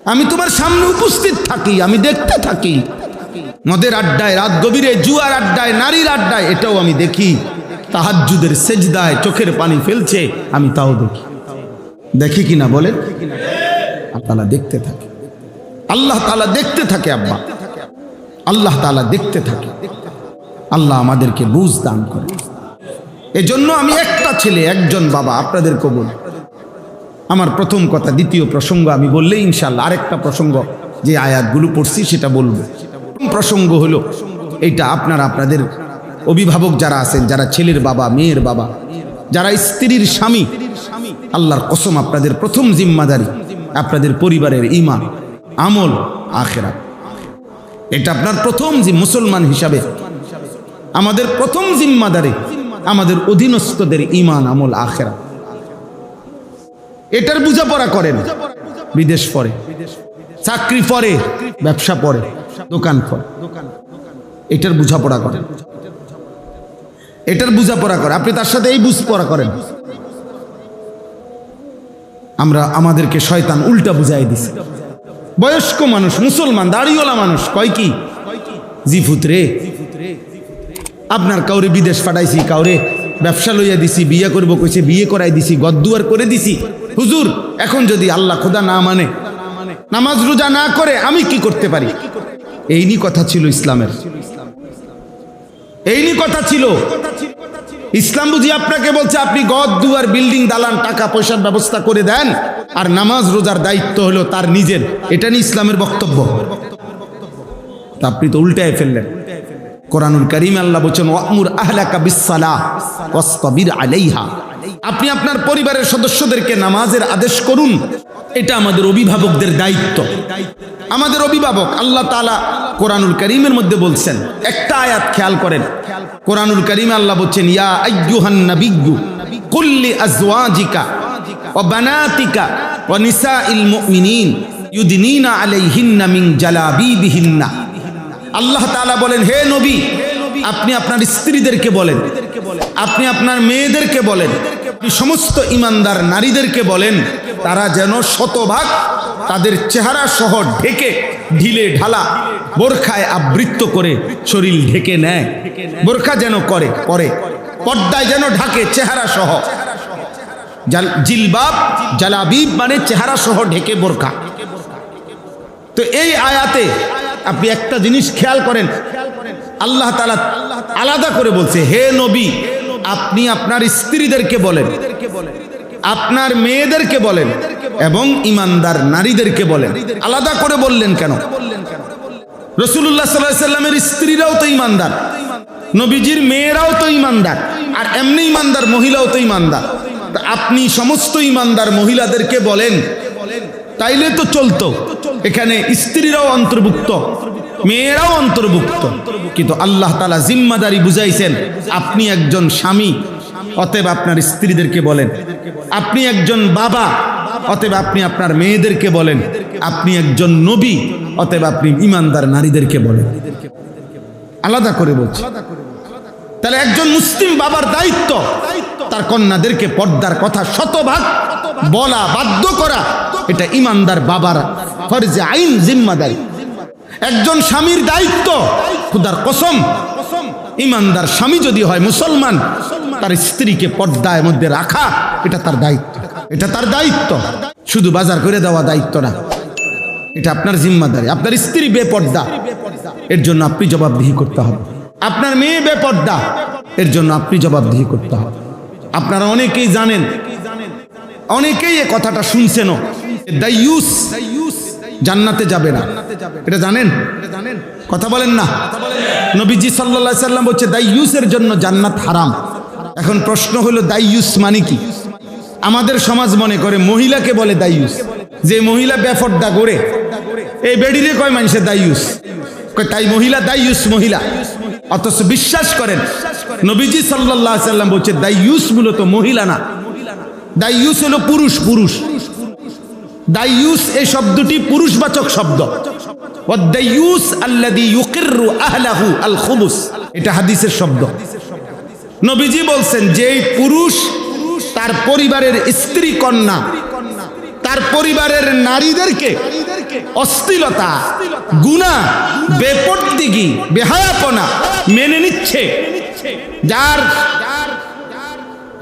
আমি তোমার সামনে উপস্থিত থাকি, আমি দেখতে থাকি। মদের আড্ডায়, রাত গভীরে জুয়ার আড্ডায়, নারীর আড্ডায়, এটাও আমি দেখি। তাহাজ্জুদের সেজদায় চোখের পানি ফেলছে, আমি তাও দেখি। দেখি কিনা বলেন? আল্লাহ তাআলা দেখতে থাকে, আল্লাহ তাআলা দেখতে থাকে। আব্বা, আল্লাহ তাআলা দেখতে থাকে। আল্লাহ আমাদেরকে বুঝ দান করে। এজন্য আমি একটা ছেলে, একজন বাবা, আপনাদেরকে বলি আমার প্রথম কথা। দ্বিতীয় প্রসঙ্গ আমি বললে ইনশাআল্লাহ আরেকটা প্রসঙ্গ যে আয়াতগুলো পড়ছি সেটা বলবো। প্রসঙ্গ হলো এইটা, আপনারা আপনাদের অভিভাবক যারা আছেন, যারা ছেলের বাবা, মেয়ের বাবা, যারা স্ত্রীর স্বামী, আল্লাহর কসম আপনাদের প্রথম জিম্মাদারি আপনাদের পরিবারের ঈমান, আমল, আখিরাত। এটা আপনার প্রথম মুসলমান হিসাবে আমাদের প্রথম জিম্মাদারি আমাদের অধীনস্থদের ঈমান, আমল, আখিরাত। এটার বোঝাপড়া করেন। বিদেশ পড়ে, চাকরি পড়ে, ব্যবসা পড়ে, দোকান পড়ে, এটার বোঝাপড়া করেন, এটার বোঝাপড়া করে। আপনি তার সাথে এই বুঝপড়া করেন। আমাদেরকে শয়তান উল্টা বুঝাই দিছে। বয়স্ক মানুষ, মুসলমান, দাড়িওয়ালা মানুষ কয় কি, জি ফুতরে আপনার কাউরে বিদেশ পাঠাইছি, কাউরে ব্যবসা লইয়া দিছি, বিয়ে করবো কইছে, বিয়ে করাই দিছি, গদ্দুয়ার করে দিছি। হুজুর এখন যদি আল্লাহ খোদা না মানে, নামাজ রোজা না করে, আমি কি করতে পারি? এইনি কথা ছিল ইসলামের, এইনি কথা ছিল। ইসলাম বুঝি আপনাকে বলছে আপনি গদ্দুয়ার, বিল্ডিং, দালান, টাকা পয়সার ব্যবস্থা করে দেন, আর নামাজ রোজার দায়িত্ব হলো তার নিজের। এটা নিয়ে ইসলামের বক্তব্য। তা আপনি তো উল্টায় ফেললেন। কোরআনুল কারীমে আল্লাহ বলেন ওয়ামুর আহলাকা বিসসালাহ ওয়াসতাবির আলাইহা। আপনি আপনার পরিবারের সদস্যদেরকে নামাজের আদেশ করুন। এটা আমাদের অভিভাবকদের দায়িত্ব। আমাদের অভিভাবক আল্লাহ তাআলা কোরআনুল কারীমের মধ্যে বলছেন, একটা আয়াত খেয়াল করেন। কোরআনুল কারীমে আল্লাহ বলেন ইয়া আইয়ুহান নাবিয়্যু কুল লিআজওয়াজিকা ওয়া বানাতিকা ওয়া নিসাইল মুমিনিন ইউদনিনা আলাইহিন্না মিন জালাবিবিহিন্না। আল্লাহ তাআলা বলেন, হে নবী, আপনি আপনার স্ত্রীদেরকে বলেন, আপনি আপনার মেয়েদেরকে বলেন, আপনি সমস্ত ঈমানদার নারীদেরকে বলেন, তারা যেন শতভাগ তাদের চেহারা সহ ঢেকে, ঢিলে ঢালা বোরখায় আবৃত করে শরীর ঢেকে নেয়। বোরখা যেন করে, পরে পর্দায় যেন ঢাকে চেহারা সহ। জিলবাব, জালাবিব মানে চেহারা সহ ঢেকে বোরখা। তো এই আয়াতে আপনি একটা জিনিস খেয়াল করেন, আল্লাহ তাআলা আলাদা করে বলছে, হে নবী, আপনি আপনার স্ত্রীদেরকে বলেন, আপনার মেয়েদেরকে বলেন এবং ঈমানদার নারীদেরকে বলেন। আলাদা করে বললেন কেন? রাসূলুল্লাহ সাল্লাল্লাহু আলাইহি ওয়াসাল্লামের স্ত্রীরাও তো ঈমানদার, নবীজির মেয়েরাও তো ঈমানদার, আর এমনি ঈমানদার মহিলাও তো ঈমানদার। আপনি সমস্ত ঈমানদার মহিলাদেরকে বলেন, তাইলে তো চলতো। এখানে স্ত্রীরাও অন্তর্ভুক্ত, মেয়েরাও অন্তর্ভুক্ত। কিন্তু আল্লাহ তাআলা জিম্মাদারি বুঝাইছেন, আপনি একজন স্বামী, অতএব আপনার স্ত্রীদেরকে বলেন। আপনি একজন বাবা, অতএব আপনি আপনার মেয়েদেরকে বলেন। আপনি একজন নবী, অতএব আপনি ঈমানদার নারীদেরকে বলেন। আলাদা করে বলছি। তাহলে একজন মুসলিম বাবার দায়িত্ব তার কন্যাদেরকে পর্দার কথা শতভাগ বলা, বাধ্য করা, এটা ঈমানদার বাবার ফরজে আইন, জিম্মাদারি। একজন স্বামীর দায়িত্ব, খোদার কসম, ঈমানদার স্বামী যদি হয় মুসলমান, তার স্ত্রীকে পর্দার মধ্যে রাখা এটা তার দায়িত্ব, এটা তার দায়িত্ব। শুধু বাজার করে দেওয়া দায়িত্ব না, এটা আপনার জিম্মাদারি। আপনার স্ত্রী বেপর্দা, এর জন্য আপনি জবাবদিহি করতে হবে। আপনার মেয়ে বেপর্দা, এর জন্য আপনি জবাবদিহি করতে হবে। আপনারা অনেকেই জানেন, অনেকেই এ কথাটা শুনছেনও, দাইয়ুস জান্নাতে যাবে না, এটা জানেন? কথা বলেন না। নবীজি সাল্লাল্লাহু আলাইহি সাল্লাম বলছে দাইয়ুসের জন্য জান্নাত হারাম। এখন প্রশ্ন হলো দাইয়ুস মানে কি? আমাদের সমাজ মনে করে মহিলাকে বলে দাইয়ুস, যে মহিলা বেপর্দা করে, এই বেডিরে কয় মানুষের দাইয়ুস, তাই মহিলা দাইয়ুস মহিলা। অথচ বিশ্বাস করেন নবীজি সাল্লাল্লাহু আলাইহি সাল্লাম বলছে দাইয়ুস মূলত মহিলা না, দাইয়ুস হলো পুরুষ। পুরুষ দাইয়ুস এই শব্দটি পুরুষবাচক শব্দ। ওয়াদাইয়ুস আল্লাযী ইউকিররু আহলাহু আল খুবুস, এটা হাদিসের শব্দ। নবীজি বলছেন যে পুরুষ তার পরিবারের স্ত্রী কন্যা, তার পরিবারের নারীদেরকে অশ্লীলতা, গুনাহ, বেপরদিগি, বেহায়াপনা মেনে নিচ্ছে, যার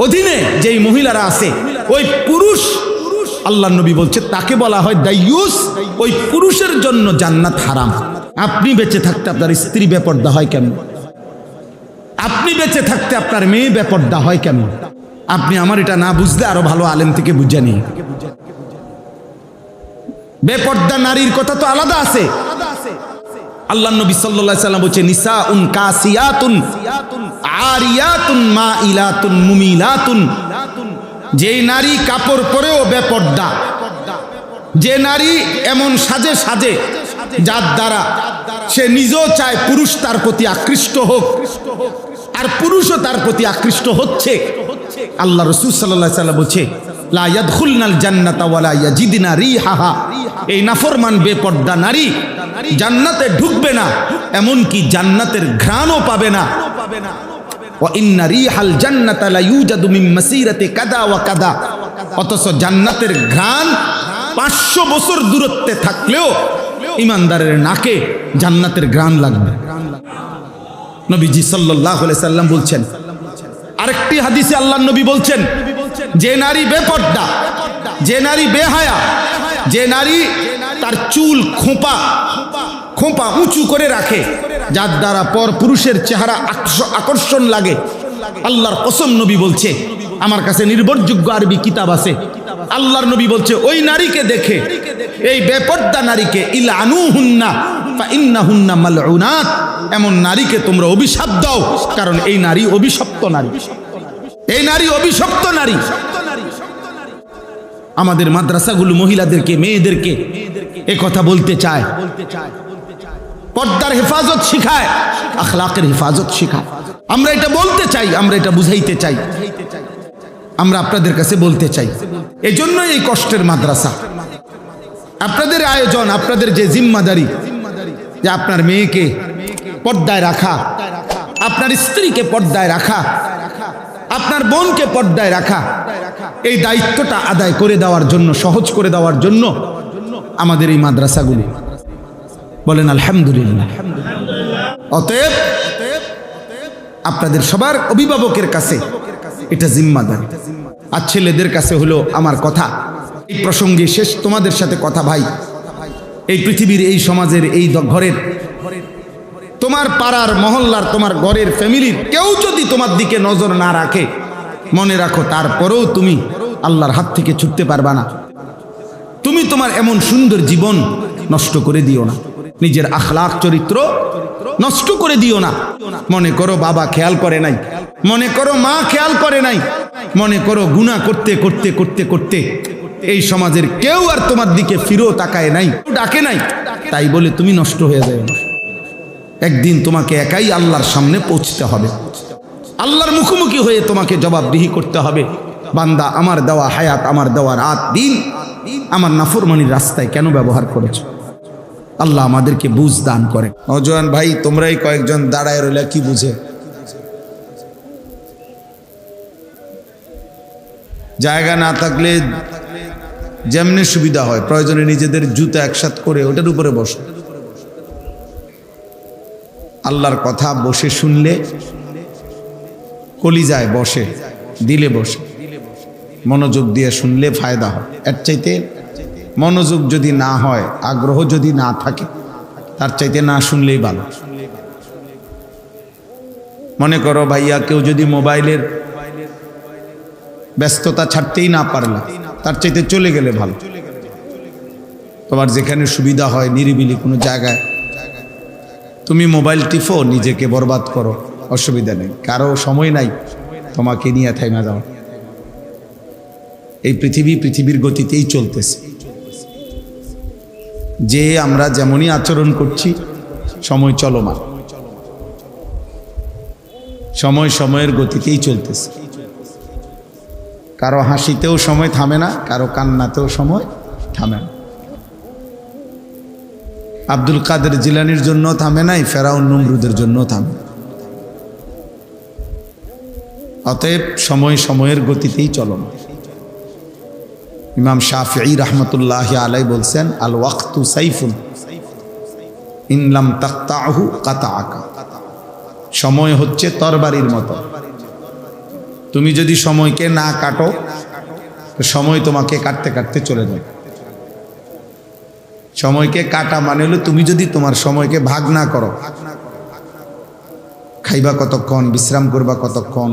অধীনে যেই মহিলারা আছে ওই পুরুষ, আল্লাহর নবী বলছে তাকে বলা হয় দাইয়ুস। ওই পুরুষের জন্য জান্নাত হারাম। আপনি বেঁচে থাকতে আপনার স্ত্রী বেপর্দা হয় কেন? আপনি বেঁচে থাকতে আপনার মেয়ে বেপর্দা হয় কেন? আপনি আমার এটা না বুঝলে আরো ভালো আলেম থেকে বুঝে নিন। বেপর্দা নারীর কথা তো আলাদা আছে। আল্লাহ নবী সাল্লাল্লাহু আলাইহি সাল্লাম বলেছে নিসাউন কাসিয়াতুন আরিয়াতুন মাইলাতুন মুমিলাতুন। যে নারী কাপড় পরেও বেপর্দা, যে নারী এমন সাজে সাজে যার দ্বারা সে নিজেও চায় পুরুষ তার প্রতি আকৃষ্ট হোক আর পুরুষও তার প্রতি আকৃষ্ট হচ্ছে, আল্লাহ রাসূল সাল্লাল্লাহু আলাইহি সাল্লাম বলছে লা ইয়াদখুলনাল জান্নাতা ওয়ালা ইয়াজিদনা রিহাহা। এই নাফরমান বেপর্দা নারী জান্নাতে ঢুকবে না, এমনকি জান্নাতের ঘ্রাণও পাবে না। ওয়া ইন্না রিহাল জান্নাতা লা ইউজাদু মিন মাসিরাতি কাদা ওয়া কাদা। অথচ জান্নাতের ঘ্রাণ 500 বছর দূরত্বে থাকলেও ইমানদারের নাকে জান্নাতের ঘ্রাণ লাগবে। নবীজি সাল্লাল্লাহু আলাইহি সাল্লাম বলছেন, আরেকটি হাদিসে আল্লাহর নবী বলছেন, যে নারী বেপর্দা, যে নারী বেহায়া, যে নারী তার চুল খোঁপা খোঁপা উঁচু করে রাখে, যার দ্বারা পর পুরুষের চেহারা আকর্ষণ লাগে, আল্লাহর কসম নবী বলছে, আমার কাছে নির্ভরযোগ্য আরবি কিতাব আছে, আল্লাহর নবী বলছে ওই নারীকে দেখে, এই বেপর্দা নারীকে ইলআনুহুন্না ফা ইন্নাহুন্না মালউনাত, এমন নারীকে তোমরা অভিশাপ দাও, কারণ এই নারী অভিশপ্ত নারী, এই নারী অভিশপ্ত নারী। আমাদের মাদ্রাসাগুলো মহিলাদেরকে, মেয়েদেরকে এ কথা বলতে চায়, পর্দার হেফাজত শিখায়, আখলাকের হেফাজত শিখায়। আমরা এটা বলতে চাই, আমরা এটা বুঝাইতে চাই, আমরা আপনাদের কাছে বলতে চাই। এজন্য এই কষ্টের মাদ্রাসা, আপনাদের আয়োজন, আপনাদের যে জিম্মাদারি, যে আপনার মেয়েকে পর্দায় রাখা, আপনার স্ত্রীকে পর্দায় রাখা, আপনার বোনকে পর্দায় রাখা, এই দায়িত্বটা আদায় করে দেওয়ার জন্য, সহজ করে দেওয়ার জন্য আমাদের এই মাদ্রাসাগুলি। বলেন আলহামদুলিল্লাহ। অতএব আপনাদের সবার অভিভাবকের কাছে এটা জিম্মাদারি। আর ছেলেদের কাছে হলো আমার কথা, এই প্রসঙ্গে শেষ তোমাদের সাথে কথা ভাই, এই পৃথিবীর, এই সমাজের, এই ঘরের, তোমার পাড়ার, মহল্লার, তোমার ঘরের, ফ্যামিলির কেউ যদি তোমার দিকে নজর না রাখে, মনে রাখো তারপরেও তুমি আল্লাহর হাত থেকে ছুটতে পারবা না। তুমি তোমার এমন সুন্দর জীবন নষ্ট করে দিও না, নিজের আখলাক চরিত্র নষ্ট করে দিও না। মনে করো বাবা খেয়াল করে নাই, মনে করো মা খেয়াল করে নাই, মনে করো গুনাহ করতে করতে করতে করতে এই সমাজের কেউ আর তোমার দিকে ফিরেও তাকায় নাই, ডাকে নাই, তাই বলে তুমি নষ্ট হয়ে যাবে না। একদিন তোমাকে একাই আল্লাহর সামনে পৌঁছতে হবে, আল্লাহর মুখোমুখি হয়ে তোমাকে জবাবদিহি করতে হবে, বান্দা আমার দেওয়া হায়াত, আমার দেওয়া রাত দিন আমার নাফরমানির রাস্তায় কেন ব্যবহার করেছো? আল্লাহ আমাদেরকে বুঝ দান করে। নওজোয়ান ভাই, তোমরাই কয়েকজন দাঁড়ায় রইলা, কি বুঝে? জায়গা না থাকলে যেমনি সুবিধা হয়, প্রয়োজনে নিজেদের জুতা একসাথ করে ওটার উপরে বসো। আল্লাহর কথা বসে শুনলে কলিজায় বসে, দিলে বসে, মনোযোগ দিয়ে শুনলে ফায়দা হয়। এর চাইতে মনোযোগ যদি না হয়, আগ্রহ যদি না থাকে, তার চাইতে না শুনলেই ভালো। মনে করো ভাইয়া, কেউ যদি মোবাইলের ব্যস্ততা ছাড়তেই না পারলা, তার চাইতে চলে গেলে ভালো। তোমার যেখানে সুবিধা হয়, নিরিবিলি কোনো জায়গায় তুমি মোবাইল টিপো, নিজেকে বরবাদ করো, অসুবিধা নেই, কারো সময় নাই তোমাকে নিয়ে থাইমা যাও। এই পৃথিবীর গতিতেই চলতেছে, যে আমরা যেমনই আচরণ করছি, সময় চলমান, সময় সময়ের গতিতেই চলতেছে। কারো হাসিতেও সময় থামে না, কারো কান্নাতেও সময় থামে না। আব্দুল কাদের জিলানির জন্য থামে নাই, ফেরাউন নমরুদের জন্য থামে। অতএব সময় সময়ের গতিতেই চলমান। ইমাম শাফিঈ রাহমাতুল্লাহি আলাইহি বলছেন, আল ওয়াক্তু সাইফুন ইন লাম তাকতাহু কাতাআকা। সময় হচ্ছে তরবারির মতো, তুমি যদি সময়কে না কাটো তো সময় তোমাকে কাটতে কাটতে চলে যাবে। সময়কে কাটা মানে হলো তুমি যদি তোমার সময়কে ভাগ না করো, খাইবা কতক্ষণ, বিশ্রাম করবা কতক্ষণ,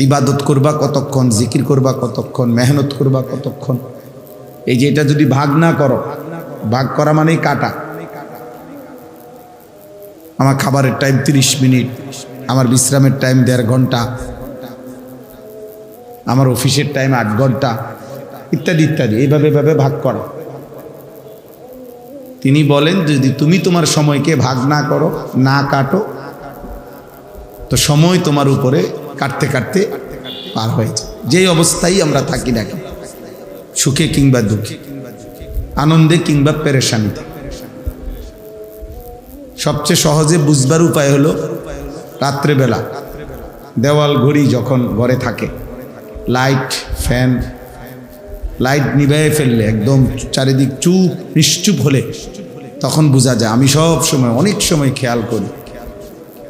ইবাদত করবা কতক্ষণ, জিকির করবা কতক্ষণ, মেহনত করবা কতক্ষণ, এই যে এটা যদি ভাগ না করো, ভাগ করা মানেই কাটা। আমার খাবারের টাইম 30 মিনিট, আমার বিশ্রামের টাইম 1.5 ঘন্টা, আমার অফিসের টাইম 8 ঘন্টা, ইত্যাদি ইত্যাদি, এইভাবে ভাগ করো। তিনি বলেন যদি তুমি তোমার সময়কে ভাগ না করো, না কাটো, তো সময় তোমার উপরে কাটতে কাটতে পার হয়েছে। যেই অবস্থায় আমরা থাকি না কেন, সুখে কিংবা দুঃখে, আনন্দে কিংবা পেরেশানিতে, সবচেয়ে সহজে বুঝবার উপায় হলো রাত্রেবেলা দেওয়াল ঘড়ি যখন ঘরে থাকে, লাইট ফ্যান লাইট নিভায়ে ফেললে, একদম চারিদিক চুপ নিশ্চুপ হলে তখন বোঝা যায়। আমি সব সময় অনেক সময় খেয়াল করি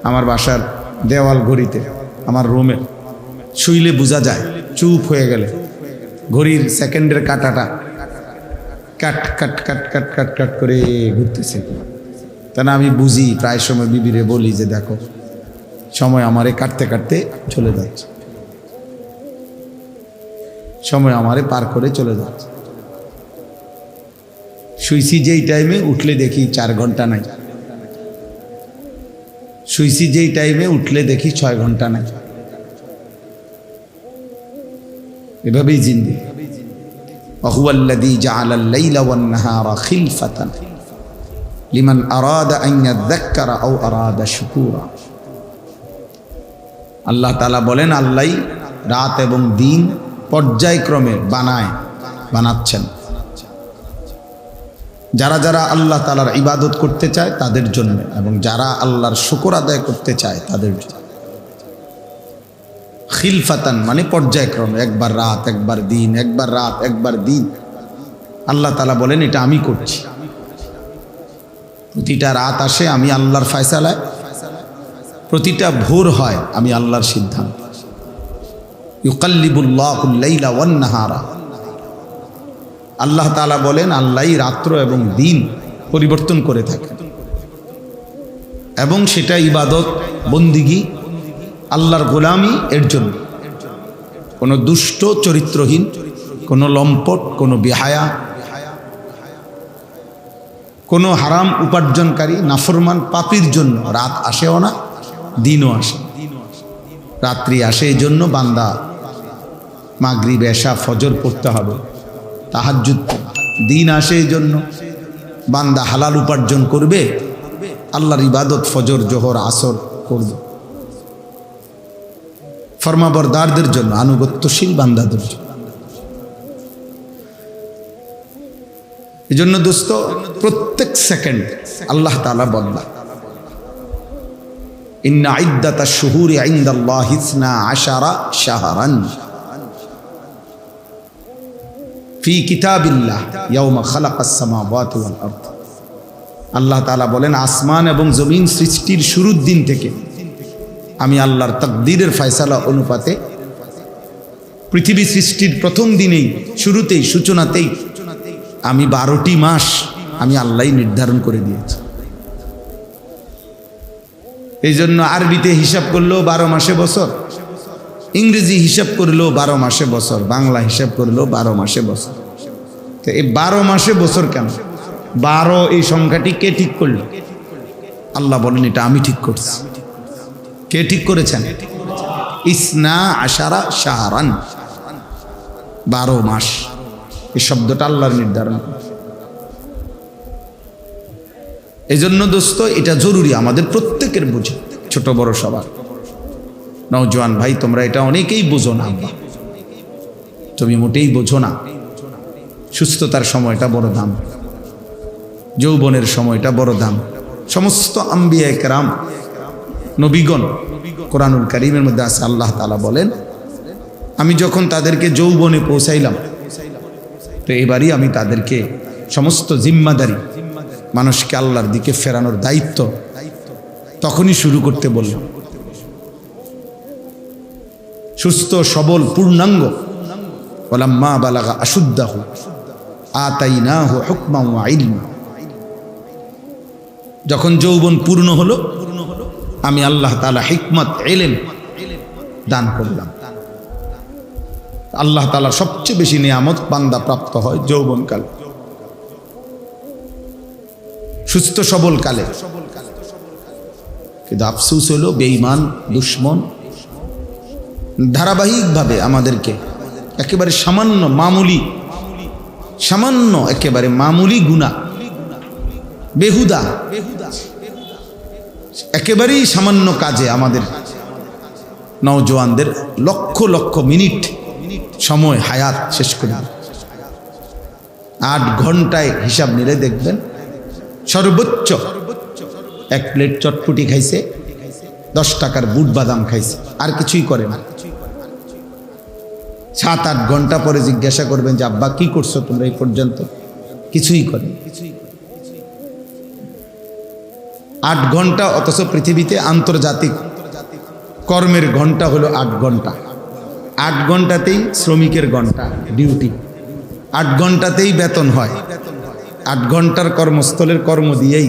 আমার বাসার দেওয়াল ঘড়িতে, আমার রুমে শুইলে বোঝা যায় চুপ হয়ে গেলে ঘড়ির সেকেন্ডের কাটাটা কাট কাট কাট কাট কাট কাট করে ঘুরতেছে। তা না আমি বুঝি, প্রায় সময় বিবিরে বলি যে দেখো সময় আমারে কাটতে কাটতে চলে যাচ্ছে, সময় আমারে পার করে চলে যাচ্ছে। শুইছি যেই টাইমে, উঠলে দেখি 4 ঘন্টা নাই, শুইছি যেই টাইমে, উঠলে দেখি 6 ঘন্টা নাই। এভাবেই জিন্দেগি। ওয়াহুয়াল্লাযী জাআলাল লাইলা ওয়ান নাহারা খিলফাতান লিমান আরাদা আন ইয়াযাক্কারা আও আরাদা শুকুরা। আল্লাহ তাআলা বলেন, আল্লাহই রাত এবং দিন পর্যায়ক্রমে বানাচ্ছেন। যারা যারা আল্লাহ তাআলার ইবাদত করতে চায় তাদের জন্য, এবং যারা আল্লাহর শুকর আদায় করতে চায় তাদের জন্য। খিলফাতান মানে পর্যায়ক্রমে, একবার রাত একবার দিন, একবার রাত একবার দিন। আল্লাহ তাআলা বলেন এটা আমি করছি। প্রতিটা রাত আসে আমি আল্লাহর ফয়সালায়, প্রতিটা ভোর হয় আমি আল্লাহর সিদ্ধান্ত। ইউকাল্লিবুল্লাহুল লাইলা ওয়ান নাহারা। আল্লাহ তাআলা বলেন আল্লাহই রাত্র এবং দিন পরিবর্তন করে থাকে, এবং সেটা ইবাদত বন্দিগি, আল্লাহর গোলামি এর জন্য। কোনো দুষ্ট চরিত্রহীন, কোনো লম্পট, কোনো বেহায়া, কোনো হারাম উপার্জনকারী নাফরমান পাপীর জন্য রাত আসেও না, দিনও আসে। রাত্রি আসে এই জন্য বান্দা মাগরিব এশা ফজর পড়তে হবে, তাহাজ্জুদ। দিন আসে এই জন্য বান্দা হালাল উপার্জন করবে, আল্লাহর ইবাদত ফজর জোহর আসর করবে। ফরমাবরদারদের জন্য, আনুগত্যশীল বান্দাদের জন্য। এই জন্য দোস্ত, প্রত্যেক সেকেন্ড আল্লাহ তাআলা বদলা। ইন্না ইদ্দাতাশ শুহুরি ইনদাল্লাহি 12 শাহরান ফি কিতাবিল্লাহ ইয়াওমা খালাকাস সামাওয়াতি ওয়াল আরদ। আল্লাহ তাআলা বলেন আসমান এবং জমিন সৃষ্টির শুরুর দিন থেকে আমি আল্লাহর তাকদীরের ফয়সালা অনুপাতে পৃথিবী সৃষ্টির প্রথম দিনেই, শুরুতেই, সূচনাতেই আমি 12টি মাস আমি আল্লাহই নির্ধারণ করে দিয়েছি। এই জন্য আরবিতে হিসাব করলেও 12 মাসে বছর, ইংরেজি হিসাব করলেও 12 মাসে বছর, বাংলা হিসাব করলেও 12 মাসে বছর। তো এই 12 মাসে বছর কেন? 12 এই সংখ্যাটি কে ঠিক করল? আল্লাহ বলেন এটা আমি ঠিক করছি। কে ঠিক করেছেন? 12 শাহরান, 12 মাস। এই শব্দটা আল্লাহর নির্ধারণ। এই জন্য দোস্ত এটা জরুরি আমাদের প্রত্যেকের বোঝা, ছোট বড় সবার। নওজোয়ান ভাই তোমরা এটা অনেকেই বোঝো না, তুমি মোটেই বোঝো না। সুস্থতার সময়টা বড় দাম, যৌবনের সময়টা বড় দাম। সমস্ত আম্বিয়া কেরাম, নবীগণ, কোরআনুল কারীমের মধ্যে আছে আল্লাহ তাআলা বলেন আমি যখন তাদেরকে যৌবনে পৌঁছাইলাম, তো এবারই আমি তাদেরকে সমস্ত জিম্মাদারি, মানুষকে আল্লাহর দিকে ফেরানোর দায়িত্ব তখনই শুরু করতে বললাম। সুস্থ সবল পূর্ণাঙ্গ, ওয়ালাম্মা বালাগা আশুদ্দাহু আতাইনাহু হুকমান ওয়া ইলমা। যখন যৌবন পূর্ণ হলো, আমি আল্লাহ তাআলা হিকমত, ইলম দান করলাম। আল্লাহ তাআলা সবচেয়ে বেশি নিয়ামত বান্দা প্রাপ্ত হয় যৌবনকাল, সুস্থ সবল কালে। কিন্তু আফসোস হলো বেঈমান দুশ্মন ধারাবাহিকভাবে আমাদেরকে একেবারে সামান্য একেবারে মামুলি গুনাহ, বেহুদা একেবারেই সামান্য কাজে আমাদের নওজোয়ানদের লক্ষ লক্ষ মিনিট সময় হায়াত শেষ করে। 8 ঘন্টায় হিসাব নিলে দেখবেন সর্বোচ্চ 1 প্লেট চটপটি খাইছে, 10 টাকার বুট বাদাম খাইছে, আর কিছুই করে না। 7-8 ঘন্টা পরে জিজ্ঞাসা করবেন যে আব্বা কি করছো তোমরা এই পর্যন্ত? কিছুই করে। 8 ঘন্টা, অথচ পৃথিবীতে আন্তর্জাতিক কর্মের ঘন্টা হলো 8 ঘন্টা। 8 ঘন্টাতেই শ্রমিকের ঘন্টা, ডিউটি। 8 ঘন্টাতেই বেতন হয়। 8 ঘন্টার কর্মস্থলের কর্ম দিয়েই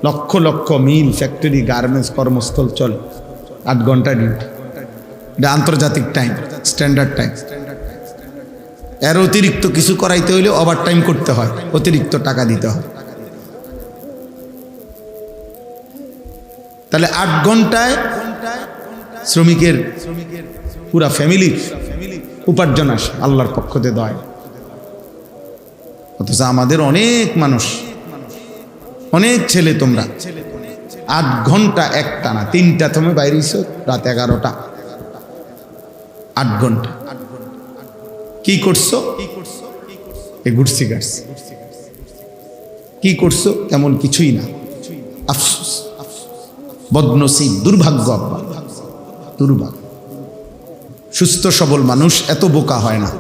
লক্ষ লক্ষ মিল, ফ্যাক্টরি, গার্মেন্টস কর্মস্থল চলে। 8 ঘন্টা ডিউটি, এটা আন্তর্জাতিক টাইম, স্ট্যান্ডার্ড টাইম। এর অতিরিক্ত কিছু করাইতে হইলে ওভার টাইম করতে হয়, অতিরিক্ত টাকা দিতে হয়। তাহলে 8 ঘন্টায় শ্রমিকের পুরা ফ্যামিলির উপার্জন আসে আল্লাহর পক্ষ থেকে দেয়। অথচ আমাদের অনেক মানুষ, অনেক ছেলে, তোমরা 8 ঘন্টা একটানা, 3টা তুমি বাইরে এসো, রাত 11টা, 8 ঘন্টা কি করছো? ঘুরছি গাড়ছি। কি করছো? তেমন কিছুই না। আফসোস, বদনসিব, দুর্ভাগ্য আব্বা, দুর্ভাগ্য। সুস্থ সবল মানুষ এত বোকা হয় না,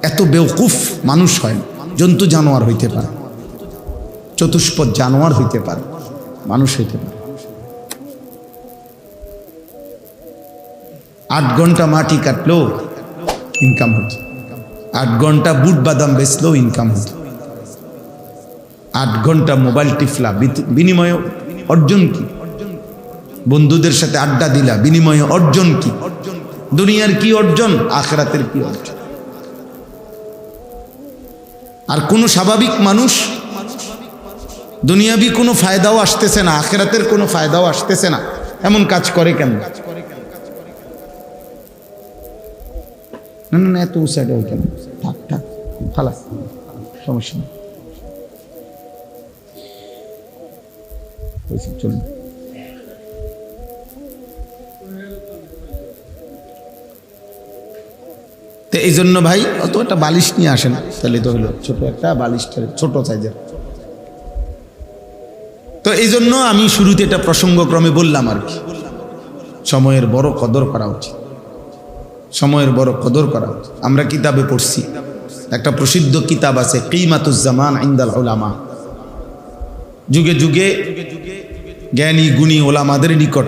এত বেওকুফ মানুষ হয় না। জন্তু জানোয়ার হইতে পারে, চতুষ্পদ জানোয়ার হইতে পারে, মানুষ হইতে পারে। 8 ঘন্টা মাটি কাটলেও ইনকাম হতো, 8 ঘন্টা বুট বাদাম বেচলেও ইনকাম হতো, 8 ঘন্টা মোবাইল টিফলা, বিনিময়ে অর্জন কি? বন্ধুদের সাথে আড্ডা দিলা, বিনিময়ে অর্জন কি? দুনিয়ার কি অর্জন, আখিরাতের কি অর্জন? আর কোন স্বাভাবিক মানুষ দুনিয়াবি কোনো ফায়দাও আসতেছে না, আখিরাতের কোনো ফায়দাও আসতেছে না, এমন কাজ করে কেন? না না না, এত উসাইড হয় কেন? থাক থাক, খালাস, সমস্যা নেই, চলুন। তো এই জন্য ভাই অত একটা বালিশ নিয়ে আসেন, তাহলে তো হলো ছোট একটা বালিশটা, ছোট সাইজের। তো এই জন্য আমি শুরুতে এটা প্রসঙ্গক্রমে বললাম আর কি, সময়ের বড় কদর করা উচিত, সময়ের বড় কদর করা উচিত। আমরা কিতাবে পড়ছি, একটা প্রসিদ্ধ কিতাব আছে কিমাতুজ জামান ইনদাল উলামা, যুগে যুগে জ্ঞানী গুণী ওলামাদের নিকট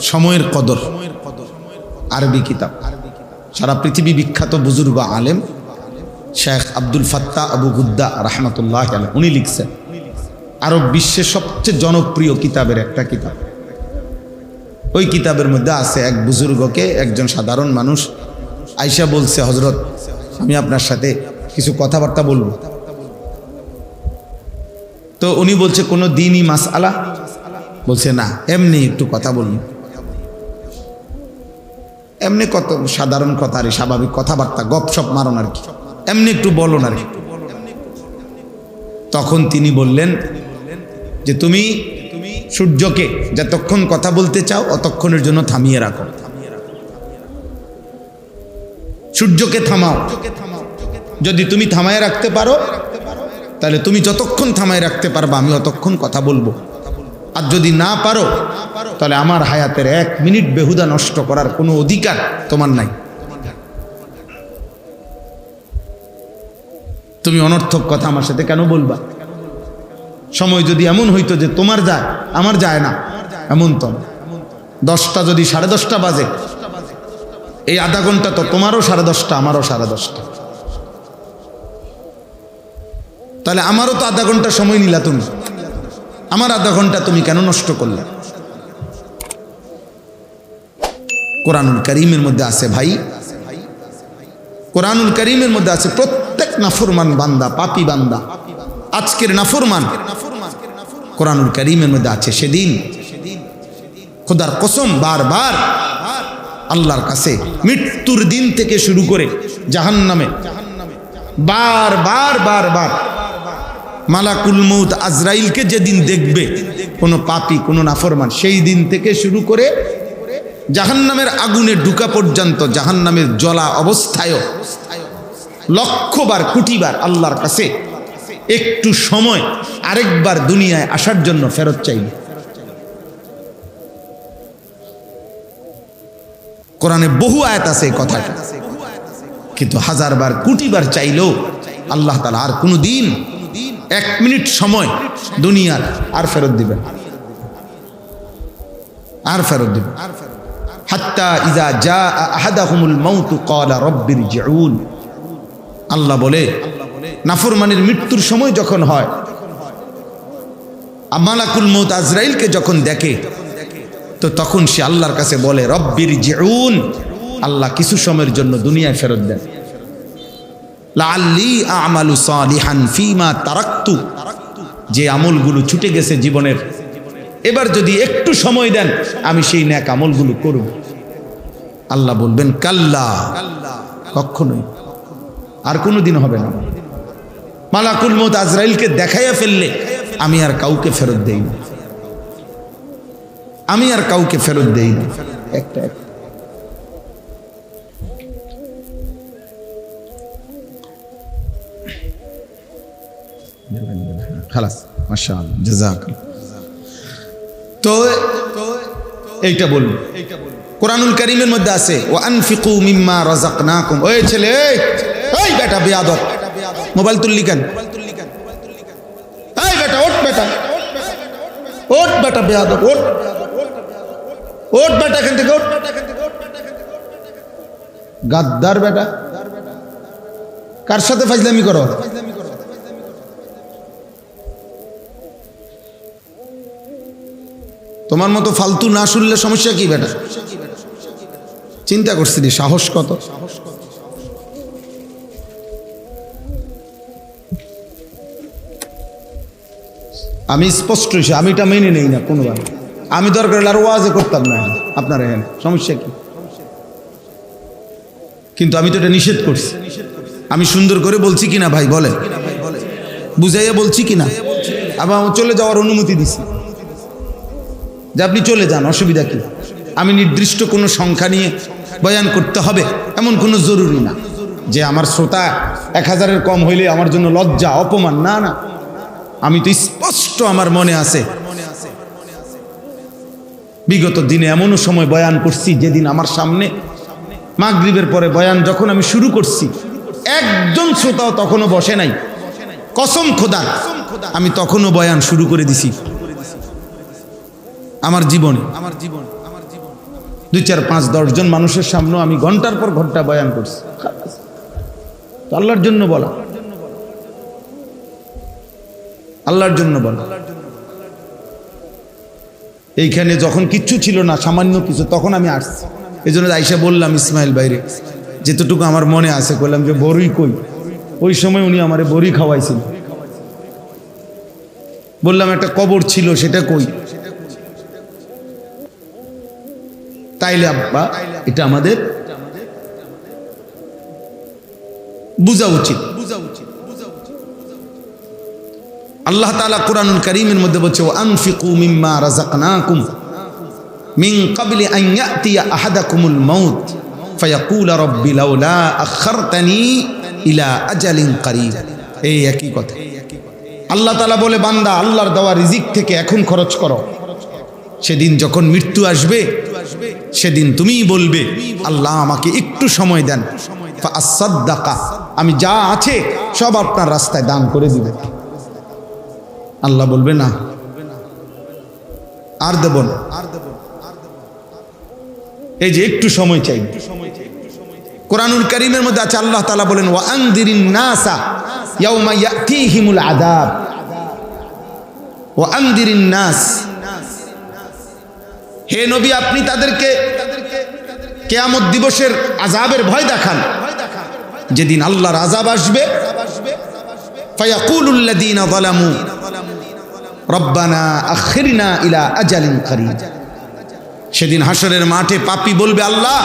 সময়ের কদর, আরবি কিতাব। সারা পৃথিবী বিখ্যাত বুজুর্গ আলেম শেখ আব্দুল ফাত্তাহ আবু গুদ্দা রাহমাতুল্লাহ আলাইহি, উনি লিখছেন আরব বিশ্বের সবচেয়ে জনপ্রিয় কিতাবের একটা কিতাব। ওই কিতাবের মধ্যে আছে, এক বুজুর্গকে একজন সাধারণ মানুষ আইসা বলছে, হজরত আমি আপনার সাথে কিছু কথাবার্তা বলবো। তো উনি বলছে কোনো দিনই মাসআলা? বলছে না, এমনি একটু কথা বলুন, এমনি কত সাধারণ কথা, আর স্বাভাবিক কথাবার্তা, গপসপ মারণ আর কি, এমনি একটু বলুন আর কি। তখন তিনি বললেন যে তুমি সূর্যকে যতক্ষণ কথা বলতে চাও অতক্ষণের জন্য থামিয়ে রাখো, সূর্যকে থামাও। যদি তুমি থামায় রাখতে পারো তাহলে তুমি যতক্ষণ থামায় রাখতে পারবা আমি অতক্ষণ কথা বলবো, আর যদি না পারো তাহলে আমার হায়াতের 1 মিনিট বেহুদা নষ্ট করার কোনো অধিকার তোমার নাই। তুমি অনর্থক কথা আমার সাথে কেন বলবা? সময় যদি এমন হইতো যে তোমার যায় আমার যায় না, এমন তো 10টা যদি 10:30 বাজে, এই আধা ঘন্টা তো তোমারও 10:30, আমারও 10:30। তাহলে আমারও তো আধা ঘন্টা সময় নিলা তুমি, আমার আধা ঘন্টা তুমি কেন নষ্ট করলে? কোরআনুল কারীমের মধ্যে আছে ভাই, কোরআনুল কারীমের মধ্যে আছে প্রত্যেক নাফরমান বান্দা, পাপী বান্দা, আজকের নাফরমান, কোরআনুল কারীমের মধ্যে আছে সেদিন খোদার কসম বারবার আল্লাহর কাছে মৃত্যুর দিন থেকে শুরু করে জাহান্নামে বারবার বারবার মালাকুল মউত আজরাইলকে যেদিন দেখবে কোনো পাপী, কোনো নাফরমান, সেই দিন থেকে শুরু করে জাহান্নামের আগুনে ঢুকা পর্যন্ত, জাহান্নামের জ্বলা অবস্থায়ও লক্ষবার কোটিবার আল্লাহর কাছে একটু সময় আরেকবার দুনিয়ায় আসার জন্য ফেরত চাইবে। কোরআনে বহু আয়াত আছে এই কথাটা, কিন্তু হাজারবার কোটিবার চাইলেও আল্লাহ তাআলা আর কোনো দিন 1 মিনিট সময় দুনিয়ার আর ফেরত দিবে, আর ফেরত দিবে। হাত্তা ইজা জা আহাদাহুমুল মাউতু ক্বালা রাব্বিরজিউন, আল্লাহ বলে নাফরমানের মৃত্যুর সময় যখন হয়, মালাকুল মউত আজরাইলকে যখন দেখে, তো তখন সে আল্লাহর কাছে বলে রাব্বিরজিউন, আল্লাহ কিছু সময়ের জন্য দুনিয়ায় ফেরত দেন। লাআল্লি আ'মালু সালিহান ফীমা তারাকতু, যে আমলগুলো ছুটে গেছে জীবনের, এবার যদি একটু সময় দেন আমি সেই নেক আমলগুলো করব। আল্লাহ বলবেন কাল্লা, কখনোই, আর কোনোদিন হবে না। মালাকুল মউত আজরাইলকে দেখাইয়া ফেললে আমি আর কাউকে ফেরত দেই না, আমি আর কাউকে ফেরত দেই না। একটা খালাস, মাশাআল্লাহ, জাযাকাল্লাহ। তো এইটা বলবো, কোরআনুল কারীমের মধ্যে আছে ওয়া আনফিকু মিম্মা রাযাকনাকুম। ওই ছেলে, এই বেটা বেয়াদব, মোবাইল তুললি কেন? এই বেটা ওঠ, বেটা ওঠ, বেটা বেয়াদব ওঠ, ওঠ বেটা এখান থেকে ওঠ, গাদ্দার বেটা। কার সাথে ফাজলামি করো? তোমার মতো ফালতু না শুনলে সমস্যা কি বেটা? চিন্তা করছি সাহস কত। আমি স্পষ্ট হয়েছি, আমি এটা মেনে নেই না কোনোবার। আমি দরকার হলে আর ওয়াজে করতাম না আপনার এখানে, সমস্যা কি? কিন্তু আমি তো এটা নিষেধ করছি। আমি সুন্দর করে বলছি কিনা ভাই বলে, বুঝাইয়া বলছি কিনা? আবার চলে যাওয়ার অনুমতি দিছি যে আপনি চলে যান, অসুবিধা কি? আমি নির্দিষ্ট কোনো সংখ্যা নিয়ে বয়ান করতে হবে এমন কোনো জরুরি না যে আমার শ্রোতা 1000-এর কম হইলে আমার জন্য লজ্জা, অপমান। না না, আমি তো স্পষ্ট আমার মনে আছে, বিগত দিনে এমনও সময় বয়ান করছি যেদিন আমার সামনে মাগরিবের পরে বয়ান যখন আমি শুরু করছি, একজন শ্রোতাও তখনও বসে নাই। কসম খোদা, আমি তখনও বয়ান শুরু করে দিছি। আমার জীবনে 2, 4, 5, 10 জন মানুষের সামনেও আমি ঘন্টার পর ঘন্টা বয়ান করছি। আল্লাহর জন্য বলা, আল্লাহর জন্য বলা। এইখানে যখন কিচ্ছু ছিল না, সামান্য কিছু, তখন আমি আসছি। এই জন্য আইসা বললাম ইসমাইল বাইরে, যেতটুকু আমার মনে আছে, বললাম যে বড়ি কই। ওই সময় উনি আমারে বড়ি খাওয়াইছিল। বললাম একটা কবর ছিল, সেটা কই। তাইলে আব্বা, এটা আমাদের বুঝা উচিত। আল্লাহ তাআলা কোরআনুল কারীমের মধ্যে বলছে ওয়া আনফিকু মিম্মা রাযাকনাকুম মিন ক্বাবলি আন ইয়াতিয়া আহাদাকুমুল মাউত ফায়াকুলা রাব্বি লাউলা আখারতানি ইলা আজালিন করিব। এই একই কথা আল্লাহ তাআলা বলে, বান্দা আল্লাহর দেওয়া রিজিক থেকে এখন খরচ করো। সেদিন যখন মৃত্যু আসবে, সেদিন তুমিই বলবে আল্লাহ আমাকে একটু সময় দেন। ফাআসাদ্দাকা, আমি যা আছে সব আপনার রাস্তায় দান করে দিবে। আল্লাহ বলবে না, আর দেব না। এই যে একটু সময় চাই। কোরআনুল কারীমের মধ্যে আছে, আল্লাহ তাআলা বলেন ওয়া আনদিরিন নাসা ইয়াউমা ইয়াতিহিমুল আযাব, ওয়া আনদিরিন নাস, হে নবী আপনি তাদেরকে কিয়ামত দিবসের আযাবের ভয় দেখান, যেদিন আল্লাহর আযাব আসবে। ফায়াকুলুল লাযীনা যালামু রব্বানা আখিরনা ইলা আজালিন করিব, সেদিন হাসরের মাঠে পাপী বলবে আল্লাহ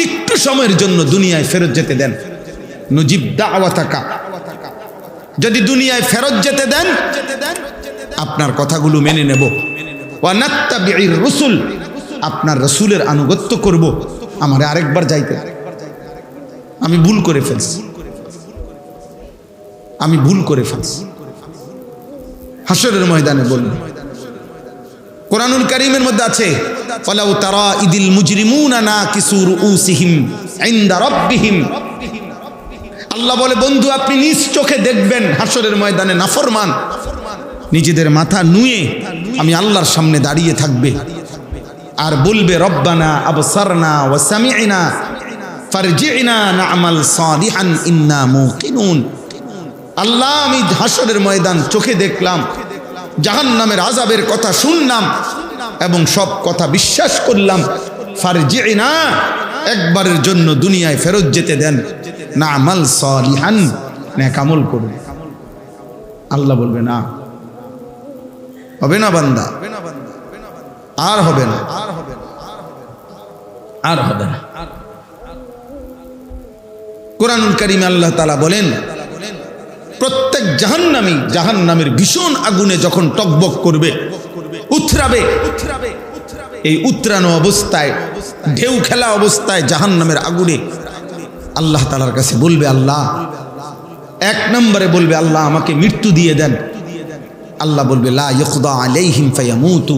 একটু সময়ের জন্য দুনিয়ায় ফেরত যেতে দেন। নুজিব দাওয়াতাকা, যদি দুনিয়ায় ফেরত যেতে দেন আপনার কথাগুলো মেনে নেব। ওয়া নাত্তাবিউর রাসূল, আপনার রাসূলের আনুগত্য করব। আমারে আরেকবার যাইতে, আমি ভুল করে ফেলছি, আমি ভুল করে ফেলছি। হাসরের ময়দানে বলবে। কোরআনুল কারীমের মধ্যে আছে ওয়ালাউ তারা ইদিল মুজরিমুনা নাকিসু রুউসিহিম ইনদা রাব্বিহিম, আল্লাহ বলে বন্ধু আপনি নিজ চোখে দেখবেন হাসরের ময়দানে নাফরমান নিজেদের মাথা নুয়ে আমি আল্লাহর সামনে দাঁড়িয়ে থাকবে আর বলবে রব্বানা আবসারনা ওয়া সামি'না ফারজি'না না'মাল সালিহান ইন্না মুকিনুন। আল্লাহ আমি হাসরের ময়দান চোখে দেখলাম, জাহান্নামের আযাবের কথা শুনলাম এবং সব কথা বিশ্বাস করলাম। ফারজি'না, একবারের জন্য দুনিয়ায় ফেরত যেতে দেন, না'মাল সালিহান, নেক আমল করুন। আল্লাহ বলবে না, হবে না বান্দা, আর হবে না, আর হবে না। কোরআনুল কারীমে আল্লাহ তাআলা বলেন প্রত্যেক জাহান্নামী জাহান্নামের ভীষণ আগুনে যখন টকবক করবে, উথরাবে, এই উতরানো অবস্থায় ঢেউ খেলা অবস্থায় জাহান্নামের আগুনে আল্লাহ তাআলার কাছে বলবে আল্লাহ, এক নম্বরে বলবে আল্লাহ আমাকে মৃত্যু দিয়ে দেন। আল্লাহ বলবে লা ইউকদা আলাইহিম ফায়ামুতু,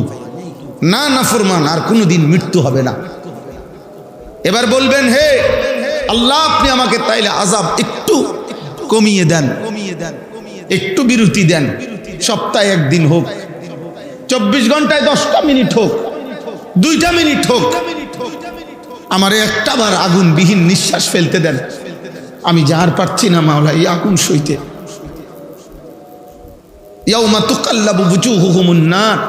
না নাফরমান আর কোনোদিন মৃত্যু হবে না। এবার বলবেন হে আল্লাহ আপনি আমাকে তাইলে আযাব একটু কমিয়ে দেন, একটু বিরতি দেন, সপ্তাহে একদিন হোক, 24 ঘন্টায় 10টা মিনিট হোক, 2টা মিনিট হোক, আমারে একটা বার আগুন বিহীন নিঃশ্বাস ফেলতে দেন। আমি যার পারছি না মাওলা এই আগুন সইতে। ইয়াউমা তুকাল্লাবু বুজুহুহুমুন নার,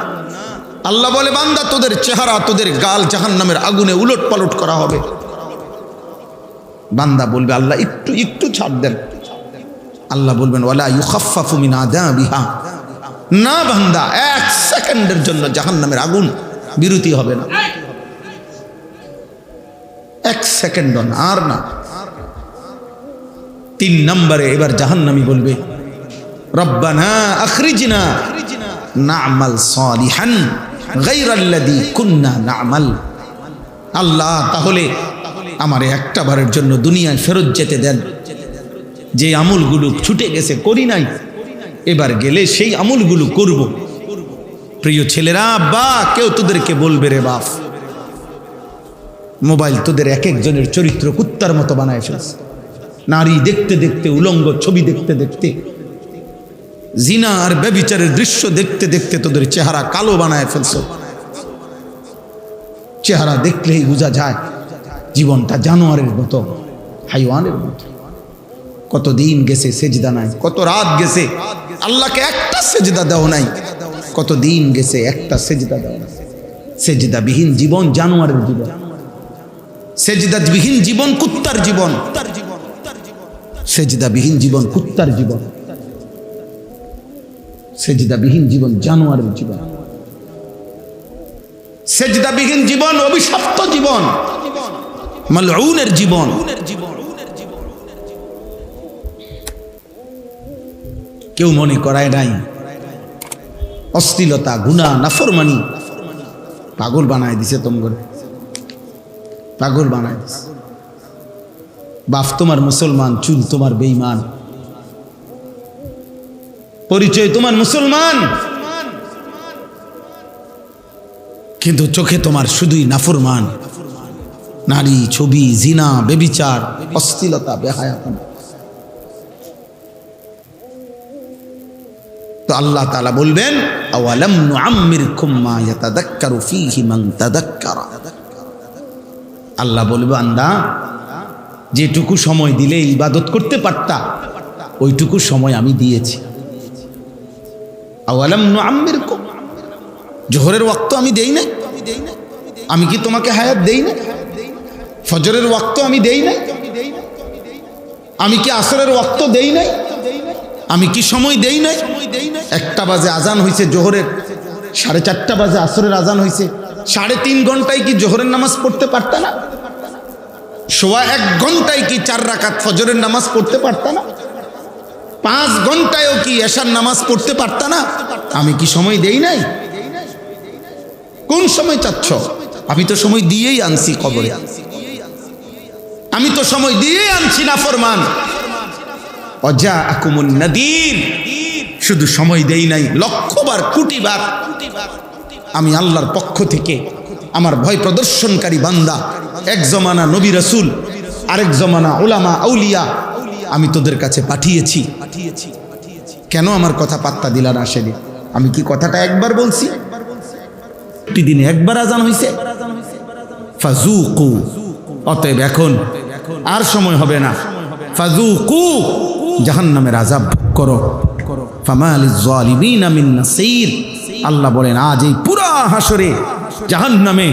আল্লাহ বলে বান্দা তোদের চেহারা তোদের গাল জাহান্নামের আগুনে উলট পালট করা হবে। বান্দা বলবে আল্লাহ একটু একটু ছাড় দেন। আল্লাহ বলবেন ওয়ালা ইউখাফফাফু মিন আযাবিহা, না বান্দা 1 সেকেন্ডের জন্য জাহান্নামের আগুন বিরতি হবে না, 1 সেকেন্ড না, আর না। 3 নম্বরে এবার জাহান্নামী বলবে রব্বানা আখরিজনা না'মাল সালিহান গায়রাল্লাযী কুন্না না'মাল, আল্লাহ তাহলে আমারে একটা বারের জন্য দুনিয়ায় ফেরত যেতে দেন, যে আমলগুলো ছুটে গেছে করি নাই, এবার গেলে সেই আমলগুলো করব। প্রিয় ছেলেরা, বা কেউ তোদেরকে বলবে রে বাপ মোবাইল তোদের এক একজনের চরিত্র কুত্তার মতো বানায় ফেলছে, নারী দেখতে দেখতে, উলঙ্গ ছবি দেখতে দেখতে, জিনা আর ব্যভিচারের দৃশ্য দেখতে দেখতে তোদের চেহারা কালো বানায় ফেলছ। চেহারা দেখলেই বোঝা যায় জীবনটা জানোয়ারের মতো, হাইওয়ানের মতো। কতদিন গেছে সেজদা নাই, কত রাত গেছে আল্লাহকে একটা সেজদা দাও নাই, কতদিন গেছে একটা সেজদা দাও নাই। সেজদাবিহীন জীবন জানোয়ারের জীবন, সেজদাবিহীন জীবন কুত্তার জীবন, সেজদাবিহীন জীবন কুত্তার জীবন, সেজদাবিহীন জীবন জানোয়ারের জীবন, সেজদাবিহীন জীবন অভিশপ্ত জীবন, মালউনের জীবন। কেউ মনে করায় নাই অশ্লীলতা, গুনাহ, নাফরমানি পাগল বানায় দিছে, তোমরা পাগল বানায় দিছে। বাপ তোমার মুসলমান, চুল তোমার বেঈমান, পরিচয় তোমার মুসলমান, কিন্তু চোখে তোমার শুধুই নাফরমান, নারী, ছবি, জিনা, ব্যভিচার, অশ্লীলতা, বেহায়াপনা। তো আল্লাহ তাআলা বলবেন আওয়ালাম নুআম্মিরকুম মা ইয়াতাযাক্কারু ফীহি মান তাযাক্কারা। আল্লাহ বলবে বান্দা যেটুকু সময় দিলে ইবাদত করতে পারতা ওইটুকু সময় আমি দিয়েছি। আওয়ালাম নুআম্মিরকুম, জোহরের ওয়াক্ত আমি দেই নাই? আমি কি তোমাকে হায়াত দেই না? ফজরের ওয়াক্ত আমি দেই নাই? আমি কি আসরের ওয়াক্ত দেই নাই? আমি কি সময় দেই নাই? 1টা বাজে আজান হয়েছে জোহরের, 4:30 বাজে আসরের আজান হয়েছে, 3.5 ঘন্টায় কি জোহরের নামাজ পড়তে পারতা না? 1.25 ঘন্টায় কি 4 রাকাত ফজরের নামাজ পড়তে পারতা না? 5 ঘন্টায়ও কি এশার নামাজ পড়তে পারতা না? আমি কি সময় দেই নাই? কোন সময় চাচ্ছ? আমি তো সময় দিয়েই আনছি কবরে, আমি তো সময় দিয়েই আনছি না ফরমান। ওয়াজাআকুমুন নাদির, শুধু সময় দেই নাই, লক্ষবার কোটিবার আমি আল্লাহর পক্ষ থেকে আমার ভয় প্রদর্শনকারী বান্দা, এক জমানা নবী রাসূল, আরেক জমানা উলামা আউলিয়া আমি তোদের কাছে পাঠিয়েছি। কেন আমার কথা পাত্তা দিলা না? সেদিন আমি কি কথাটা একবার বলছি? প্রতিদিনে একবার আজান হইছে। ফাযুকু, অতএব এখন আর সময় হবে না। ফাযুকু, জাহান্নামের আযাব করো। ফামা লিয-যালিমিনা মিন নাসীর। আল্লাহ বলেন আজ এই পুরা হাসরে জাহান্নামে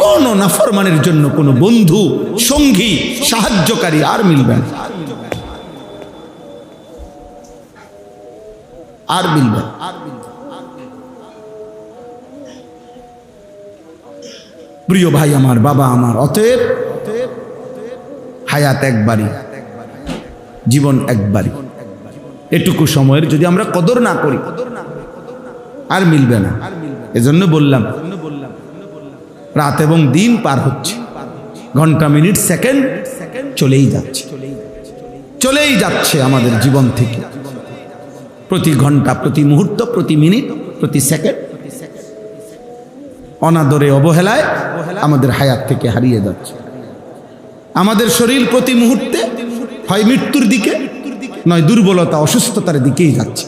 কোন নাফরমানের জন্য কোনো বন্ধু, সঙ্গী, সাহায্যকারী আর মিলবে না, আর মিলবে। প্রিয় ভাই আমার, বাবা আমার, অতএব হায়াত একবারই, জীবন একবারই। এটুকু সময়ের যদি আমরা কদর না করি আর মিলবে না। এজন্য বললাম রাত এবং দিন পার হচ্ছে, ঘন্টা মিনিট সেকেন্ড চলেই যাচ্ছে, চলেই যাচ্ছে আমাদের জীবন থেকে। প্রতি ঘন্টা, প্রতি মুহূর্ত, প্রতি মিনিট, প্রতি সেকেন্ড অনাদরে, অবহেলায় আমাদের হায়াত থেকে হারিয়ে যাচ্ছে। আমাদের শরীর প্রতি মুহূর্তে হয় মৃত্যুর দিকে, নয় দুর্বলতা, অসুস্থতার দিকেই যাচ্ছে।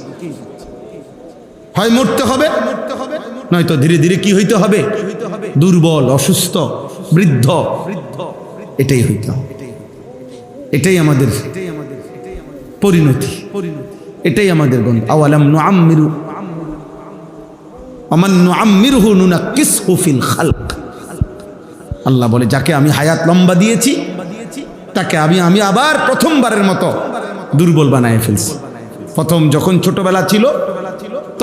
হয় মরতে হবে, নয়তো ধীরে ধীরে কি হইতে হবে? দুর্বল, অসুস্থ, বৃদ্ধ, এটাই হইতে হবে। এটাই আমাদের পরিণতি, এটাই আমাদের গন্ধ। আওয়ালাম নুআম্মিরু ওমান নুআম্মিরহু নুনাক্কিসহু ফিল খালক। আল্লাহ বলে যাকে আমি হায়াত লম্বা দিয়েছি তাকে আমি আবার প্রথমবারের মতো দুর্বল বানায় ফেলছি। প্রথম যখন ছোটবেলা ছিল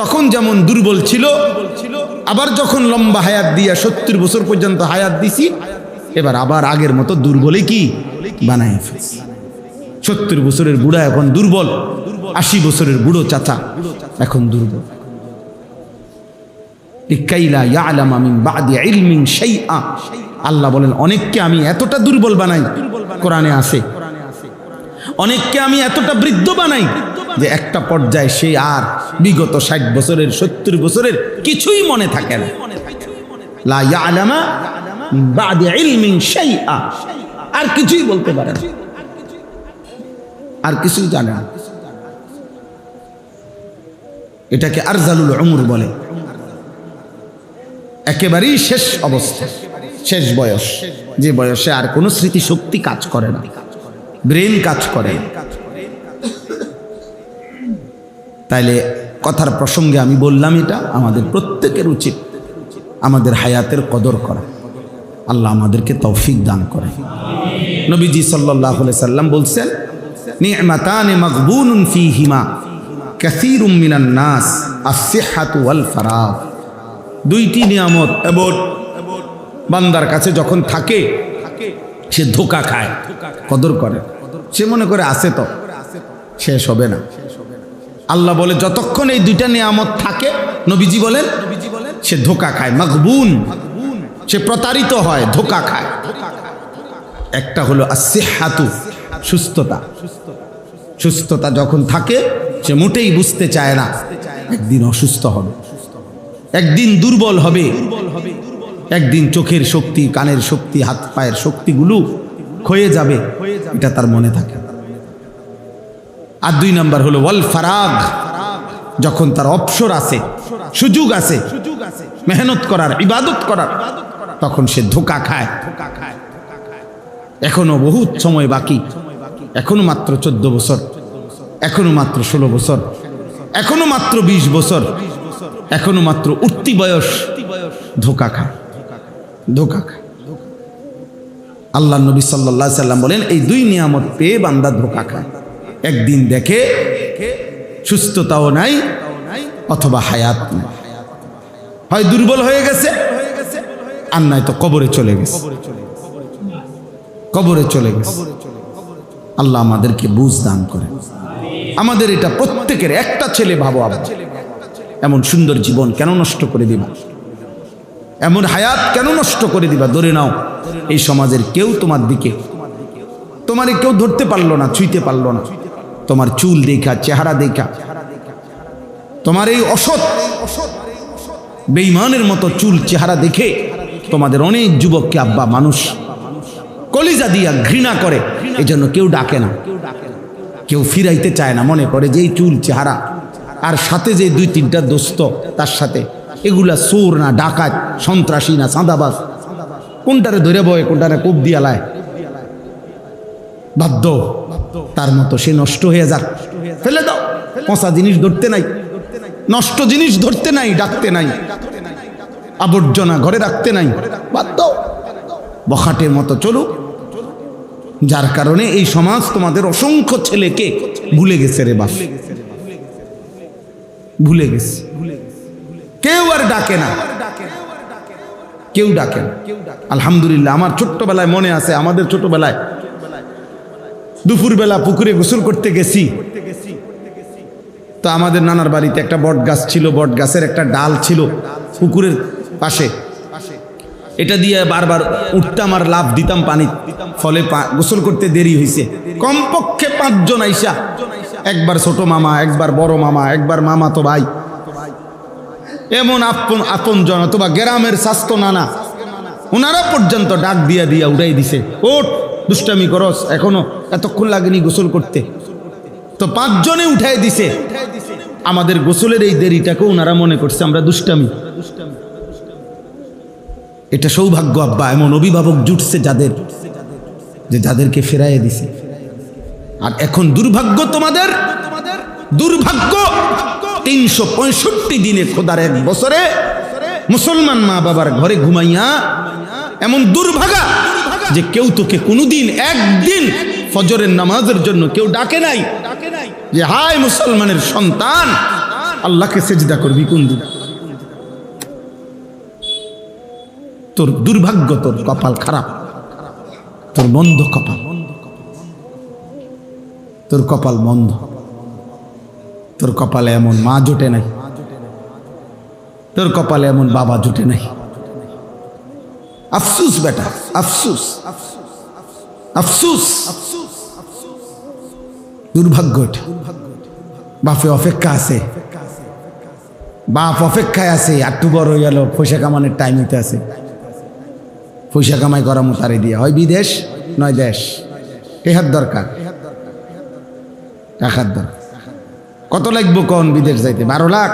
তখন যেমন দুর্বল ছিল, আবার যখন লম্বা হায়াত দিয়া 70 বছর পর্যন্ত হায়াত দিছি, এবার আবার আগের মতো দুর্বলই কি বানায় ফেলছি। 70 বছরের বুড়া এখন দুর্বল, 80 বছরের বুড়ো চাচা এখন দুর্বল। লিকাইলা ইয়ালামা মিন বাদি ইলমিন শাইআ। আল্লাহ বলেন অনেককে আমি এতটা দুর্বল বানাই, কোরআনে আছে, অনেককে আমি এতটা বৃদ্ধ বানাই যে একটা পর্যায়ে সে আর বিগত 60 বছরের, 70 বছরের কিছুই মনে থাকে না। লা ইয়ালামা মিন বাদি ইলমিন শাইআ, আর কিছুই বলতে পারে না, আর কিছুই জানে না। এটাকে আরজালুল উমর বলে, একেবারেই শেষ অবস্থা, শেষ বয়স, যে বয়সে আর কোনো স্মৃতিশক্তি কাজ করে না, ব্রেন কাজ করে না। তাইলে কথার প্রসঙ্গে আমি বললাম এটা আমাদের প্রত্যেকের উচিত আমাদের হায়াতের কদর করা। আল্লাহ আমাদেরকে তৌফিক দান করে। নবীজি সাল্লাল্লাহু আলাইহি সাল্লাম বলছেন নি'মাতানে মাগবুনুন ফীহিমা কাসীরুম মিনান নাস আস-সিহহাতু ওয়াল ফারাগ। দুইটি নিয়ামত এমন বান্দার কাছে যখন থাকে সে ধোঁকা খায়, কদর করে, সে মনে করে আছে তো শেষ হবে না। আল্লাহ বলে যতক্ষণ এই দুইটা নিয়ামত থাকে, নবীজি বলেন সে ধোঁকা খায়, মাগবুন, সে প্রতারিত হয়, ধোঁকা খায়। একটা হলো as-sihhatu, সুস্থতা। সুস্থতা যখন থাকে সে মোটেই বুঝতে চায় না একদিন অসুস্থ হবে, একদিন দুর্বল হবে, একদিন চোখের শক্তি, কানের শক্তি, হাত পায়ের শক্তিগুলো ক্ষয়ে যাবে, এটা তার মনে থাকে। আর 2 নাম্বার হলো ওয়াল ফারাগ, যখন তার অবসর আছে, সুযোগ আছে মেহনত করার, ইবাদত করার, তখন সে ধোঁকা খায়। এখনো বহুত সময় বাকি, এখনো মাত্র 14 বছর, এখনো মাত্র 16 বছর, এখনো মাত্র 20 বছর, এখনো মাত্র উঠতি বয়স, ধোঁকা খায়, ধোঁকা খায়। আল্লাহ নবী সাল্লাল্লাহু আলাইহি সাল্লাম বলেন, এই দুই নিয়ামত পেয়ে বান্দা ধোঁকা খায়। একদিন দেখে সুস্থতাও নাই অথবা হায়াত নাই, হয় দুর্বল হয়ে গেছে আর নাই তো কবরে চলে গেছে, কবরে চলে গেছে। আল্লাহ আমাদেরকে বুঝ দান করে। আমাদের এটা প্রত্যেকের, একটা ছেলে ভাবো, এমন সুন্দর জীবন কেন নষ্ট করে দিবা, এমন হায়াত কেন নষ্ট করে দিবা? ধরে নাও এই সমাজের কেউ তোমার দিকে, তোমারে কেউ ধরতে পারলো না, ছুঁইতে পারলো না, তোমার চুল দেখা, চেহারা দেখা, তোমার এই অসৎ বেঈমানের মতো চুল চেহারা দেখে তোমাদের অনেক যুবককে আব্বা মানুষ কলিজা দিয়া ঘৃণা করে, এজন্য কেউ ডাকে না, কেউ ফিরাইতে চায় না, মনে করে যে এই চুল চেহারা আর সাথে যে 2-3টা দোস্ত তার সাথে, এগুলা চোর না ডাকাত, সন্ত্রাসী না চাঁদাবাজ, কোনটারে ধরে বয়, কোনটারে কোপ দিয়া লায়, বাধ্য তার মতো সে নষ্ট হয়ে যাক, ফেলে দাও। পচা জিনিস ধরতে নাই, নষ্ট জিনিস ধরতে নাই, ডাকতে নাই, আবর্জনা ঘরে রাখতে নাই, বাধ্য বখাটের মতো চলুক। যার কারণে এই সমাজ তোমাদের অসংখ্য ছেলেকে ভুলে গেছে রে বাপ, ভুলে গেছে। কেউ আর ডাকে না, কেউ ডাকে না। আলহামদুলিল্লাহ, আমার ছোট্টবেলায় মনে আছে, আমাদের ছোটবেলায় দুপুরবেলা পুকুরে গোসল করতে গেছি, তো আমাদের নানার বাড়িতে একটা বট গাছ ছিল, বট গাছের একটা ডাল ছিল পুকুরের পাশে, এটা দিয়ে বারবার উঠতাম আর লাফ দিতাম পানি, ফলে গোসল করতে দেরি হয়েছে। কমপক্ষে 5 জন আইসা, একবার ছোট মামা, একবার বড় মামা, একবার মামা তো ভাই, এমন আপন জন অথবা গ্রামের স্বাস্থ্য নানা, ওনারা পর্যন্ত ডাক দিয়া দিয়া উঠাই দিছে, ওঠ দুষ্টামি করস, এখনো এতক্ষণ লাগেনি গোসল করতে। তো 5 জনে উঠাই দিছে। আমাদের গোসলের এই দেরিটাকে ওনারা মনে করছে আমরা দুষ্টামি। এটা সৌভাগ্য আব্বা, এমন অভিভাবক জুটছে যাদের, যে যাদেরকে ফেরাইয়ে দিছে। আর এখন দুর্ভাগ্য তোমাদের, দুর্ভাগ্য 365 দিনে, খোদার 1 বছরে মুসলমান মা বাবার ঘরে ঘুমাইয়া এমন দুর্ভাগা যে কেউ তোকে কোনোদিন একদিন ফজরের নামাজের জন্য কেউ ডাকে নাই, যে হায় মুসলমানের সন্তান আল্লাহকে সেজদা করবি কোন দিন। তোর দুর্ভাগ্য, তোর কপাল খারাপ, তোর মন্দ কপাল, তোর কপাল মন্দ, তোর কপালে এমন মা জোটে নাই, তোর কপালে এমন বাবা জোটে নাই। আফসুস বেটা, আফসুস, আফসুস, দুর্ভাগ্য। বাপে অপেক্ষা আছে, বাপ অপেক্ষায় আছে, একটু বড় হয়ে গেল, পয়সা কামানোর টাইম হইতে আছে, পয়সা কামাই করা মোতারে দিয়ে হয় বিদেশ নয় দেশ। টেহার দরকার, টাকার দরকার। কত লাগবো কোন বিদেশ যাইতে? 12 লাখ,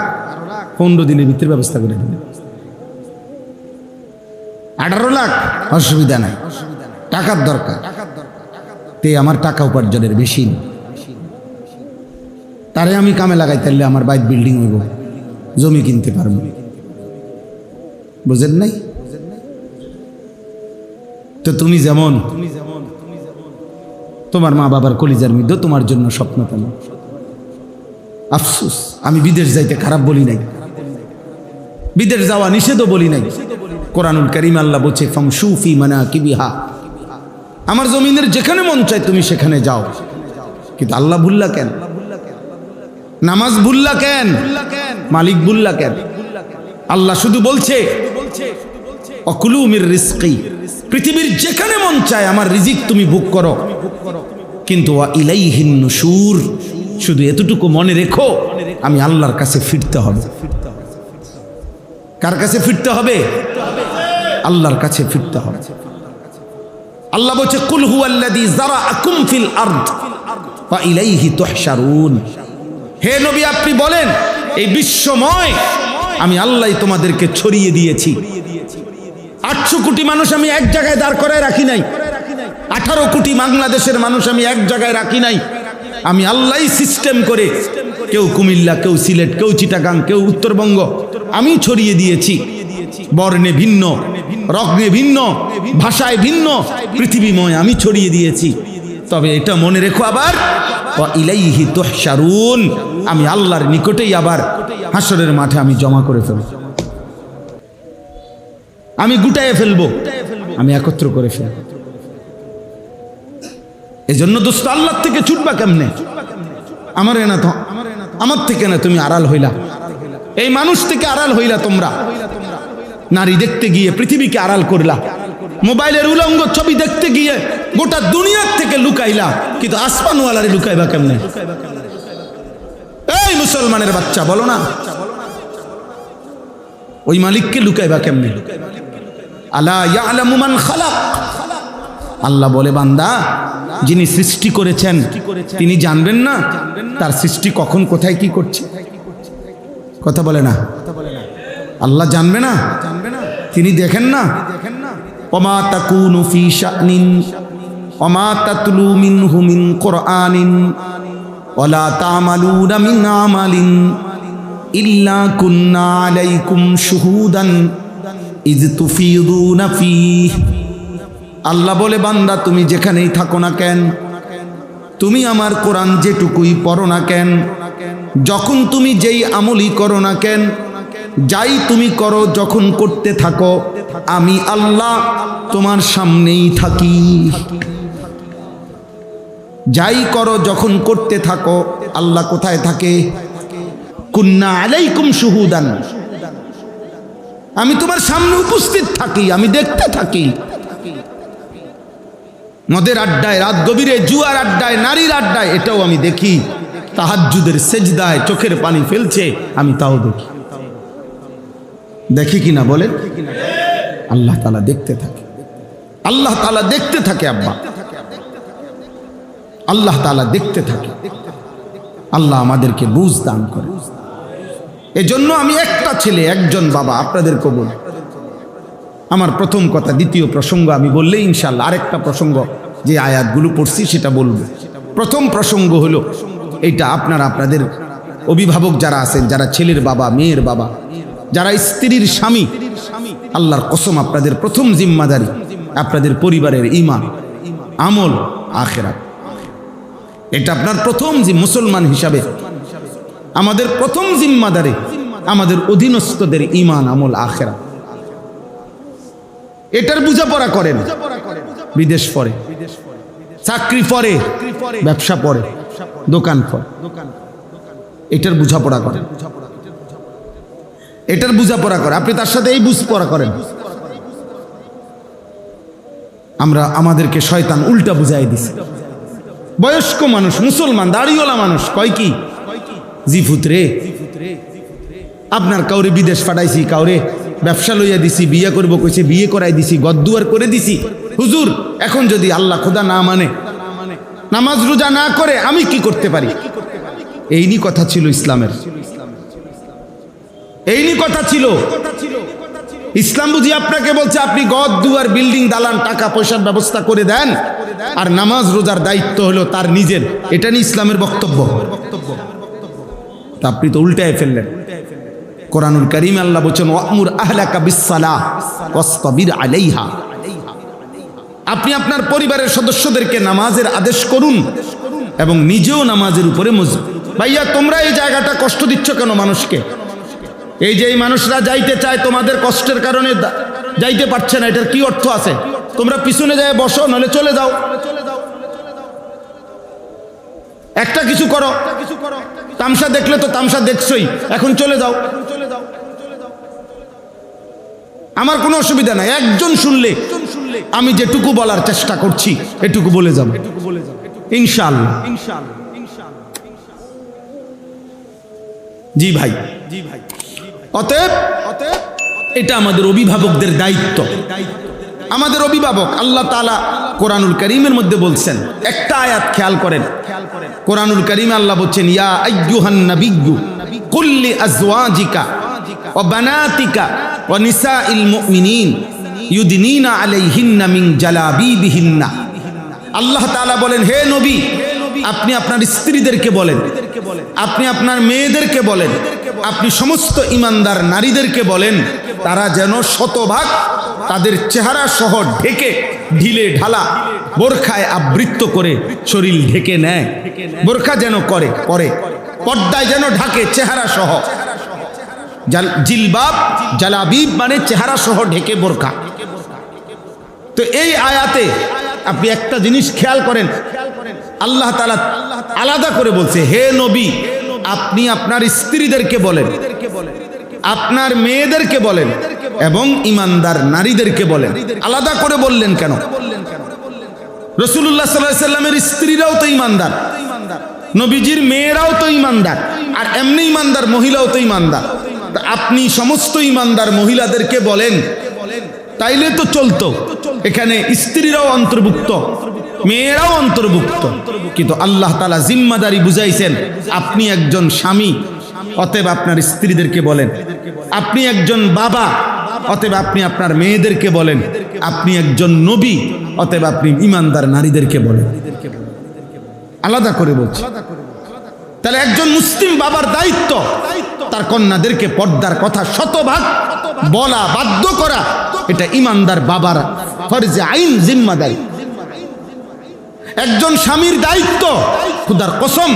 15 দিনের ভিতরে ব্যবস্থা করে দিন। 18 লাখ, অসুবিধা নাই, টাকার দরকার। তে আমার টাকা উপার্জনের বেশি নেই, তারে আমি কামে লাগাই, তাহলে আমার বাইক বিল্ডিং হইব, জমি কিনতে পারবো। বুঝেন নাই? তো তুমি যেমন তোমার মা বাবার কলিজার মধ্যে তোমার জন্য স্বপ্ন পেল। আফসোস, আমি বিদেশ যাইতে খারাপ বলি নাই, বিদেশ যাওয়া নিষেধও বলি নাই। কোরআনুল কারীম আল্লাহ বলছে ফামশু ফি মানাকিবিহা, আমার জমিনের যেখানে মন চায় তুমি সেখানে যাও। কিন্তু আল্লাহ ভুল্লা কেন? নামাজ ভুল্লা কেন? মালিক ভুল্লা কেন? আল্লাহ শুধু বলছে অকুলু মির রিজকি, পৃথিবীর যেখানে মন চায় আমার রিজিক তুমি ভোগ করো, কিন্তু ওয়া ইলাইহিন নুশুর, শুধু এতটুকু মনে রেখো আমি আল্লাহর কাছে ফিরতে হবে। কার কাছে ফিরতে হবে? আল্লাহর কাছে ফিরতে হবে। আল্লাহ বলছে কুল হুয়াল্লাযী যারাআকুম ফিল আরদ ওয়া ইলাইহি তুহশারুন। হে নবী আপনি বলেন এই বিশ্বময় আমি আল্লাহ তোমাদেরকে ছড়িয়ে দিয়েছি। 800 কোটি মানুষ আমি এক জায়গায় দাঁড় করায় রাখি নাই। 18 কোটি বাংলাদেশের মানুষ আমি এক জায়গায় রাখি নাই। আমি আল্লাহ সিস্টেম করে, কেউ কুমিল্লা, কেউ সিলেট, কেউ চিটাগাং, কেউ উত্তরবঙ্গ, আমি ছড়িয়ে দিয়েছি। বর্ণে ভিন্ন, রত্নে ভিন্ন, ভাষায় ভিন্ন, পৃথিবীময় আমি ছড়িয়ে দিয়েছি। তবে এটা মনে রেখো, আবার ইলাইহি তুহশারুন, আমি আল্লাহর নিকটেই আবার হাসরের মাঠে আমি জমা করে ফেলব, আমি গুটায়ে ফেলবো, আমি একত্র করে ফেলব। এজন্য দোস্ত, আল্লাহর থেকে ছুটবা কেমনে? আমার না তো, আমার থেকে না, তুমি আড়াল হইলা, এই মানুষ থেকে আড়াল হইলা। তোমরা নারী দেখতে গিয়ে পৃথিবীকে আড়াল করলা, মোবাইলের উলঙ্গ ছবি দেখতে গিয়ে গোটা দুনিয়ার থেকে লুকাইলা, কিন্তু আসমানওয়ালারে লুকাইবা কেমনে? এই মুসলমানের বাচ্চা, বলো না, ওই মালিককে লুকাইবা কেমনে? আলা ইয়ালামু মান খালাক, আল্লাহ বলে, বান্দা, যিনি সৃষ্টি করেছেন তিনি জানবেন না তার সৃষ্টি কখন কোথায় কি করছে? কথা বলে না, আল্লাহ জানবে না? তিনি দেখেন না? ওমা তাকুনু ফি শানিন ওমা তাতলু মিনহু মিন কুরআনিন ওয়ালা তা'মালুনা মিন আমালিন ইল্লা কুন্না আলাইকুম শুহুদান ইয তুফিদুনা ফীহি। আল্লাহ বলে, বান্দা, তুমি যেখানেই থাকো না কেন, তুমি আমার কোরআন যেটুকুই পড়ো না কেন, যখন তুমি যেই আমলই করো না কেন, যাই তুমি করো, যখন করতে থাকো, আমি আল্লাহ তোমার সামনেই থাকি। যাই করো, যখন করতে থাকো, আল্লাহ কোথায় থাকে? কুন্না আলাইকুম শুহুদান, আমি তোমার সামনে উপস্থিত থাকি, আমি দেখতে থাকি। মদের আড্ডায়, রাত গভীরে জুয়ার আড্ডায়, নারীর আড্ডায়, এটাও আমি দেখি। তাহাজ্জুদের সেজদায় চোখের পানি ফেলছে, আমি তাও দেখি। দেখি কিনা বলেন? আল্লাহ তাআলা দেখতে থাকে, আল্লাহ তাআলা দেখতে থাকে। আব্বা, আল্লাহ তাআলা দেখতে থাকে। আল্লাহ আমাদেরকে বুঝ দান করে। এজন্য আমি একটা ছেলে, একজন বাবা, আপনাদেরকে বলি, আমার প্রথম কথা। দ্বিতীয় প্রসঙ্গ আমি বললে ইনশাআল্লাহ আরেকটা প্রসঙ্গ যে আয়াতগুলো পড়ছি সেটা বলবো। প্রথম প্রসঙ্গ হলো এইটা, আপনারা আপনাদের অভিভাবক যারা আছেন, যারা ছেলের বাবা, মেয়ের বাবা, যারা স্ত্রীর স্বামী, আল্লাহর কসম, আপনাদের প্রথম জিম্মাদারি আপনাদের পরিবারের ঈমান, আমল, আখিরাত। এটা আপনার প্রথম মুসলমান হিসাবে আমাদের প্রথম জিম্মাদারি, আমাদের অধীনস্থদের ঈমান, আমল, আখিরাত। এটার বোঝাপড়া করেন। বিদেশ পরে, চাকরি পরে, ব্যবসা পরে, দোকান পরে, এটার বোঝাপড়া করেন, এটার বোঝাপড়া করে। আপনি তার সাথে এই বুঝপড়া করেন। আমাদেরকে শয়তান উল্টা বুঝাই দিছে। বয়স্ক মানুষ, মুসলমান, দাড়িওয়ালা মানুষ কয় কি, জি ফুতরে, আপনার কাউরে বিদেশ পাঠাইছি, কাউরে ব্যবসা লইয়া দিছি, বিয়ে করব কইছে, বিয়ে করাই দিছি, গদ্দুয়ার করে দিছি। হুজুর, এখন যদি আল্লাহ খোদা না মানে, নামাজ রোজা না করে, আমি কি করতে পারি? এইনি কথা ছিল ইসলামের, এইনি কথা ছিল। ইসলাম বুঝি আপনাকে বলছে আপনি গদ্দুয়ার, বিল্ডিং, দালান, টাকা পয়সার ব্যবস্থা করে দেন, আর নামাজ রোজার দায়িত্ব হলো তার নিজের। এটা নিয়ে ইসলামের বক্তব্য। তা আপনি তো উল্টায় ফেললেন। কোরআনুল কারীমে আল্লাহ বলেন, ওয়া'মুর আহলাকা বিস-সালাহ ওয়াসতাবির আলাইহা। আপনি আপনার পরিবারের সদস্যদেরকে নামাজের আদেশ করুন এবং নিজেও নামাজের উপরে মজবুত। ভাইয়া, তোমরা এই জায়গাটা কষ্ট দিচ্ছ কেন মানুষকে? এই যে এই মানুষরা যাইতে চায়, তোমাদের কষ্টের কারণে যাইতে পারছে না, এটার কি অর্থ আছে? তোমরা পিছনে যায় বসো, নলে চলে যাও, একটা কিছু করো। তামসা দেখলে তো তামসা দেখছই, এখন চলে যাও। আমার কোনো অসুবিধা নাই, একজন শুনলে আমি যেটুকু বলার চেষ্টা করছি এটুকু বলে যাব ইনশাআল্লাহ। জি ভাই, অতএব এটা আমাদের অভিভাবকদের দায়িত্ব। আমাদের অভিভাবক আল্লাহ তাআলা কোরআনুল কারীমের মধ্যে বলছেন, একটা আয়াত খেয়াল করেন। কোরআনুল কারীমে আল্লাহ বলছেন, ইয়া আইয়ুহান নাবিয়্যু কুল্লি আজওয়াজিকা ওয়া বানাতিকা ওয়া নিসাইল মুমিনিন ইউদনিনা আলাইহিন্না মিন জালাবিবিহিন্না। আল্লাহ তাআলা বলেন, হে নবী, আপনি আপনার স্ত্রীদেরকে বলেন, আপনি আপনার মেয়েদেরকে বলেন, আপনি সমস্ত ঈমানদার নারীদেরকে বলেন, তারা যেন শতভাগ তাদের চেহারা সহ ঢেকে ঢিলে ঢালা বোরখায় আবৃত করে শরীর ঢেকে নেয়। বোরখা যেন করে পরে, পর্দায় যেন ঢাকে চেহারা সহ। জিলবাব জালাবিব মানে চেহারা সহ ঢেকে বোরখা। তো এই আয়াতে আপনি একটা জিনিস খেয়াল করেন, আল্লাহ তাআলা আলাদা করে বলছে, হে নবী, আপনি আপনার স্ত্রীদেরকে বলেন, আপনার মেয়েদেরকে বলেন এবং ঈমানদার নারীদেরকে বলেন। আলাদা করে বললেন কেন? রাসূলুল্লাহ সাল্লাল্লাহু আলাইহি ওয়াসাল্লামের স্ত্রীরাও তো ঈমানদার, নবীজির মেয়েরাও তো ঈমানদার, আর এমনি ঈমানদার মহিলাও তো ঈমানদার। আপনি সমস্ত ঈমানদার মহিলাদেরকে বলেন, তাইলে তো চলতো। এখানে স্ত্রীরাও অন্তর্ভুক্ত, মেয়েরাও অন্তর্ভুক্ত, কিন্তু আল্লাহ তাআলা জিম্মাদারি বুঝাইছেন, আপনি একজন স্বামী, অতএব আপনার স্ত্রীদেরকে বলেন। আপনি একজন বাবা, অতএব আপনি আপনার মেয়েদেরকে বলেন। আপনি একজন নবী, অতএব আপনি ঈমানদার নারীদেরকে বলেন। আলাদা করে বলছি। তাহলে একজন মুসলিম বাবার দায়িত্ব তার কন্যাদেরকে পর্দার কথা শতভাগ বলা, বাধ্য করা, এটা ঈমানদার বাবার ফরজে আইন, জিম্মাদারি। একজন স্বামীর দায়িত্ব, খুদার কসম,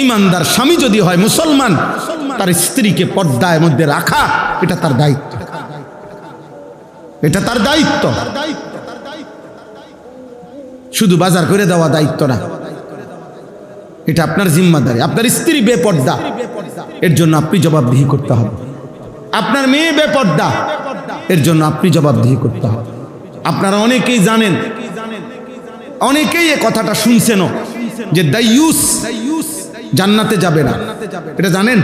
ঈমানদার স্বামী যদি হয় মুসলমান, তার স্ত্রীকে পর্দার মধ্যে রাখা এটা তার দায়িত্ব, এটা তার দায়িত্ব। শুধু বাজার করে দেওয়া দায়িত্ব না, এটা আপনার জিম্মাদারি। আপনার স্ত্রী বেপর্দা, এর জন্য আপনি জবাবদিহি করতে হবে। আপনার মেয়ে বেপর্দা, এর জন্য আপনি জবাবদিহি করতে হবে। আপনারা অনেকেই জানেন, অনেকেই এই কথাটা শুনছেন যে দাইয়ুস জান্নাতে যাবে না, এটা জানেন?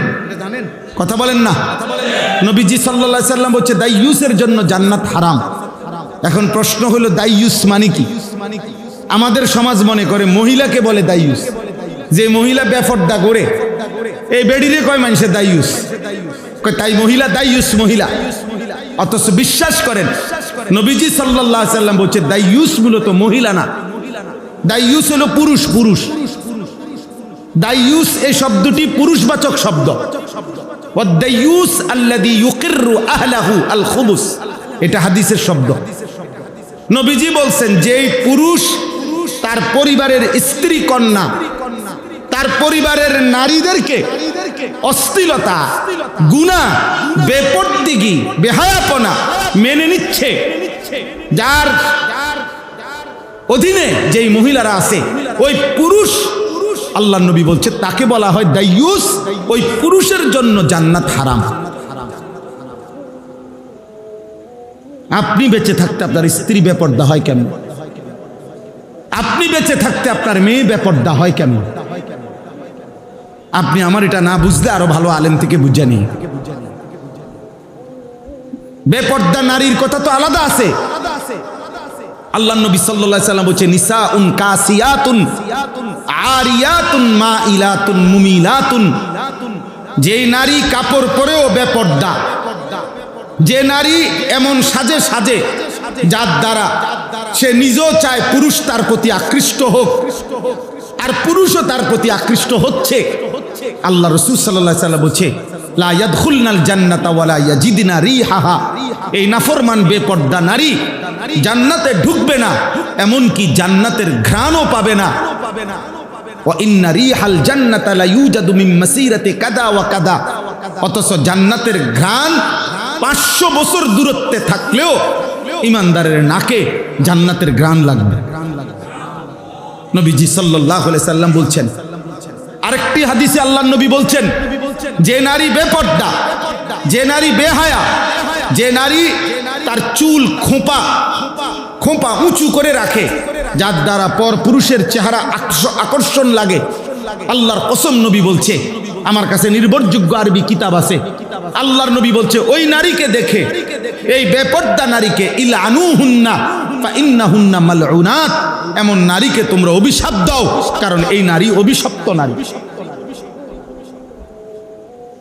কথা বলেন না। নবীজি সাল্লাল্লাহু আলাইহি সাল্লাম বলছে দাইয়ুসের জন্য জান্নাত হারাম। এখন প্রশ্ন হলো দাইয়ুস মানে কি? আমাদের সমাজ মনে করে মহিলাকে বলে দাইয়ুস, যে মহিলা বেপর্দা করে, এই বেডিরে কয় মানুষে দাইয়ুস, কয় তাই মহিলা দাইয়ুস মহিলা। অথচ বিশ্বাস করেন নবীজি সাল্লাল্লাহু আলাইহি সাল্লাম বলছে দাইয়ুস মূলত মহিলা না, দাইয়ুস হলো পুরুষ। পুরুষ দাইয়ুস এই শব্দটি পুরুষবাচক শব্দ। ওয়াদ-দাইয়ুস আল্লাযী ইউকিররু আহলাহু আল খুবুস, এটা হাদিসের শব্দ। নবীজি বলছেন যে পুরুষ তার পরিবারের স্ত্রী কন্যা, তার পরিবারের নারীদেরকে অশ্লীলতা, গুনাহ, বেপরদিগি, বেহায়াপনা মেনে নিচ্ছে, যার অধীনে যেই মহিলারা আছে, ওই পুরুষ, আল্লাহর নবী বলছে তাকে বলা হয় দাইয়ুস। ওই পুরুষের জন্য জান্নাত হারাম। আপনি বেঁচে থাকতে আপনার স্ত্রী বেপর্দা হয় কেন? আপনি বেঁচে থাকতে আপনার মেয়ে বেপর্দা হয় কেন? আপনি আমার এটা না বুঝলে আরো ভালো আলেম থেকে বুঝে নিন। বেপর্দা নারীর কথা তো আলাদা আছে। আল্লাহ নবী সাল্লাল্লাহু আলাইহি সাল্লাম বলেছে নিসাউন কাসিয়াতুন আরিয়াতুন মাইলাতুন মুমিলাতুন, যে নারী কাপড় পরেও বেপর্দা, যে নারী এমন সাজে সাজে যার দ্বারা সে নিজেও চায় পুরুষ তার প্রতি আকৃষ্ট হোক, আর পুরুষও তার প্রতি আকৃষ্ট হচ্ছে। আল্লাহ রাসূল সাল্লাল্লাহু আলাইহি সাল্লাম বলছে লা ইয়াদখুলনাল জান্নাতা ওয়ালা ইয়াজিদনা রিহাহা, এই নাফরমান বেপর্দা নারী জান্নাতে ঢুকবে না, এমনকি জান্নাতের ঘ্রাণও পাবে না। ওয়া ইন্না রিহাল জান্নাতা লা ইউজাদু মিন মাসিরাতি কাদা ওয়া কাদা, অথচ জান্নাতের ঘ্রাণ 500 বছর দূরত্বে থাকলেও ঈমানদারের নাকে জান্নাতের ঘ্রাণ লাগবে। নবীজি সাল্লাল্লাহু আলাইহি সাল্লাম বলছেন। আরেকটি হাদিসে আল্লাহর নবী বলছেন যে নারী বেপর্দা, যে নারী বেহায়া, যে নারী তার চুল খোঁপা খোঁপা উঁচু করে রাখে, যার দ্বারা পর পুরুষের চেহারা আকর্ষণ লাগে, আল্লাহর কসম নবী বলছে, আমার কাছে নির্ভরযোগ্য আরবি কিতাব আছে, আল্লাহর নবী বলছে ওই নারীকে দেখে, এই বেপর্দা নারীকে ইলআনুহুন্না ফা ইন্নাহুন্না মালউনাত, এমন নারীকে তোমরা অভিশাপ দাও, কারণ এই নারী অভিশপ্ত নারী।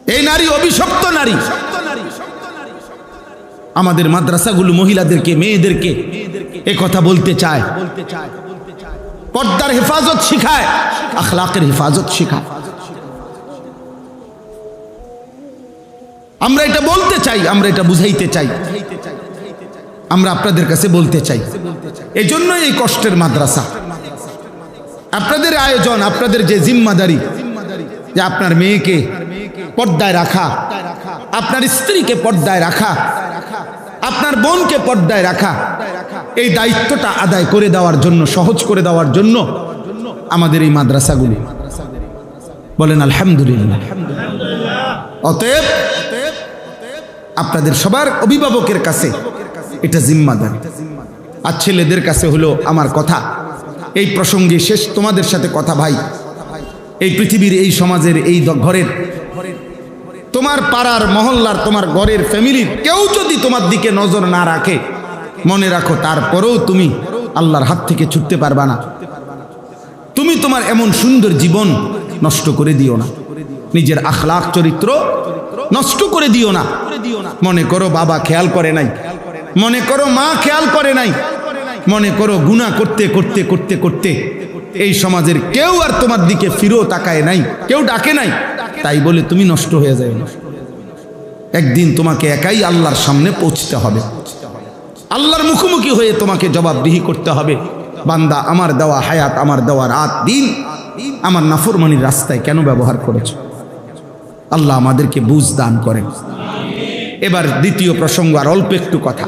এই নারী অভিশপ্ত নারী। আমাদের মাদ্রাসাগুলো মহিলাদেরকে, মেয়েদেরকে এ কথা বলতে চায়, পর্দার হেফাজত শিখায়, আখলাকের হেফাজত শিখায়। আমরা এটা বলতে চাই, আমরা এটা বুঝাইতে চাই, আমরা আপনাদের কাছে বলতে চাই। এজন্য এই কষ্টের মাদ্রাসা, আপনাদের আয়োজন, আপনাদের যে জিম্মাদারি, যে আপনার মেয়েকে পর্দায় রাখা, আপনার স্ত্রীকে পর্দায় রাখা, আপনার বোনকে পর্দায় রাখা, এই দায়িত্বটা আদায় করে দেওয়ার জন্য, সহজ করে দেওয়ার জন্য আমাদের এই মাদ্রাসাগুলি। বলেন আলহামদুলিল্লাহ। অতএব আপনাদের সবার অভিভাবকের কাছে এটা জিম্মাদারি। আর ছেলেদের কাছে হলো আমার কথা, এই প্রসঙ্গে শেষ তোমাদের সাথে কথা ভাই, এই পৃথিবীর, এই সমাজের, এই ঘরের, তোমার পাড়ার, মহল্লার, তোমার ঘরের, ফ্যামিলির কেউ যদি তোমার দিকে নজর না রাখে, মনে রাখো তারপরেও তুমি আল্লাহর হাত থেকে ছুটতে পারবা না। তুমি তোমার এমন সুন্দর জীবন নষ্ট করে দিও না, নিজের আখলাক চরিত্র নষ্ট করে দিও না। মনে করো বাবা খেয়াল করে নাই, মনে করো মা খেয়াল করে নাই, মনে করো গুনাহ করতে করতে করতে করতে এই সমাজের কেউ আর তোমার দিকে ফিরেও তাকায় নাই, কেউ ডাকে নাই, তাই বলে তুমি নষ্ট হয়ে যাবে না। একদিন তোমাকে একাই আল্লাহর সামনে পৌঁছতে হবে, আল্লাহর মুখোমুখি হয়ে তোমাকে জবাবদিহি করতে হবে। বান্দা, আমার দেওয়া হায়াত, আমার দেওয়া রাত দিন আমার নাফরমানির রাস্তায় কেন ব্যবহার করেছো? আল্লাহ আমাদেরকে বুঝ দান করেন। এবার দ্বিতীয় প্রসঙ্গ, আর অল্প একটু কথা,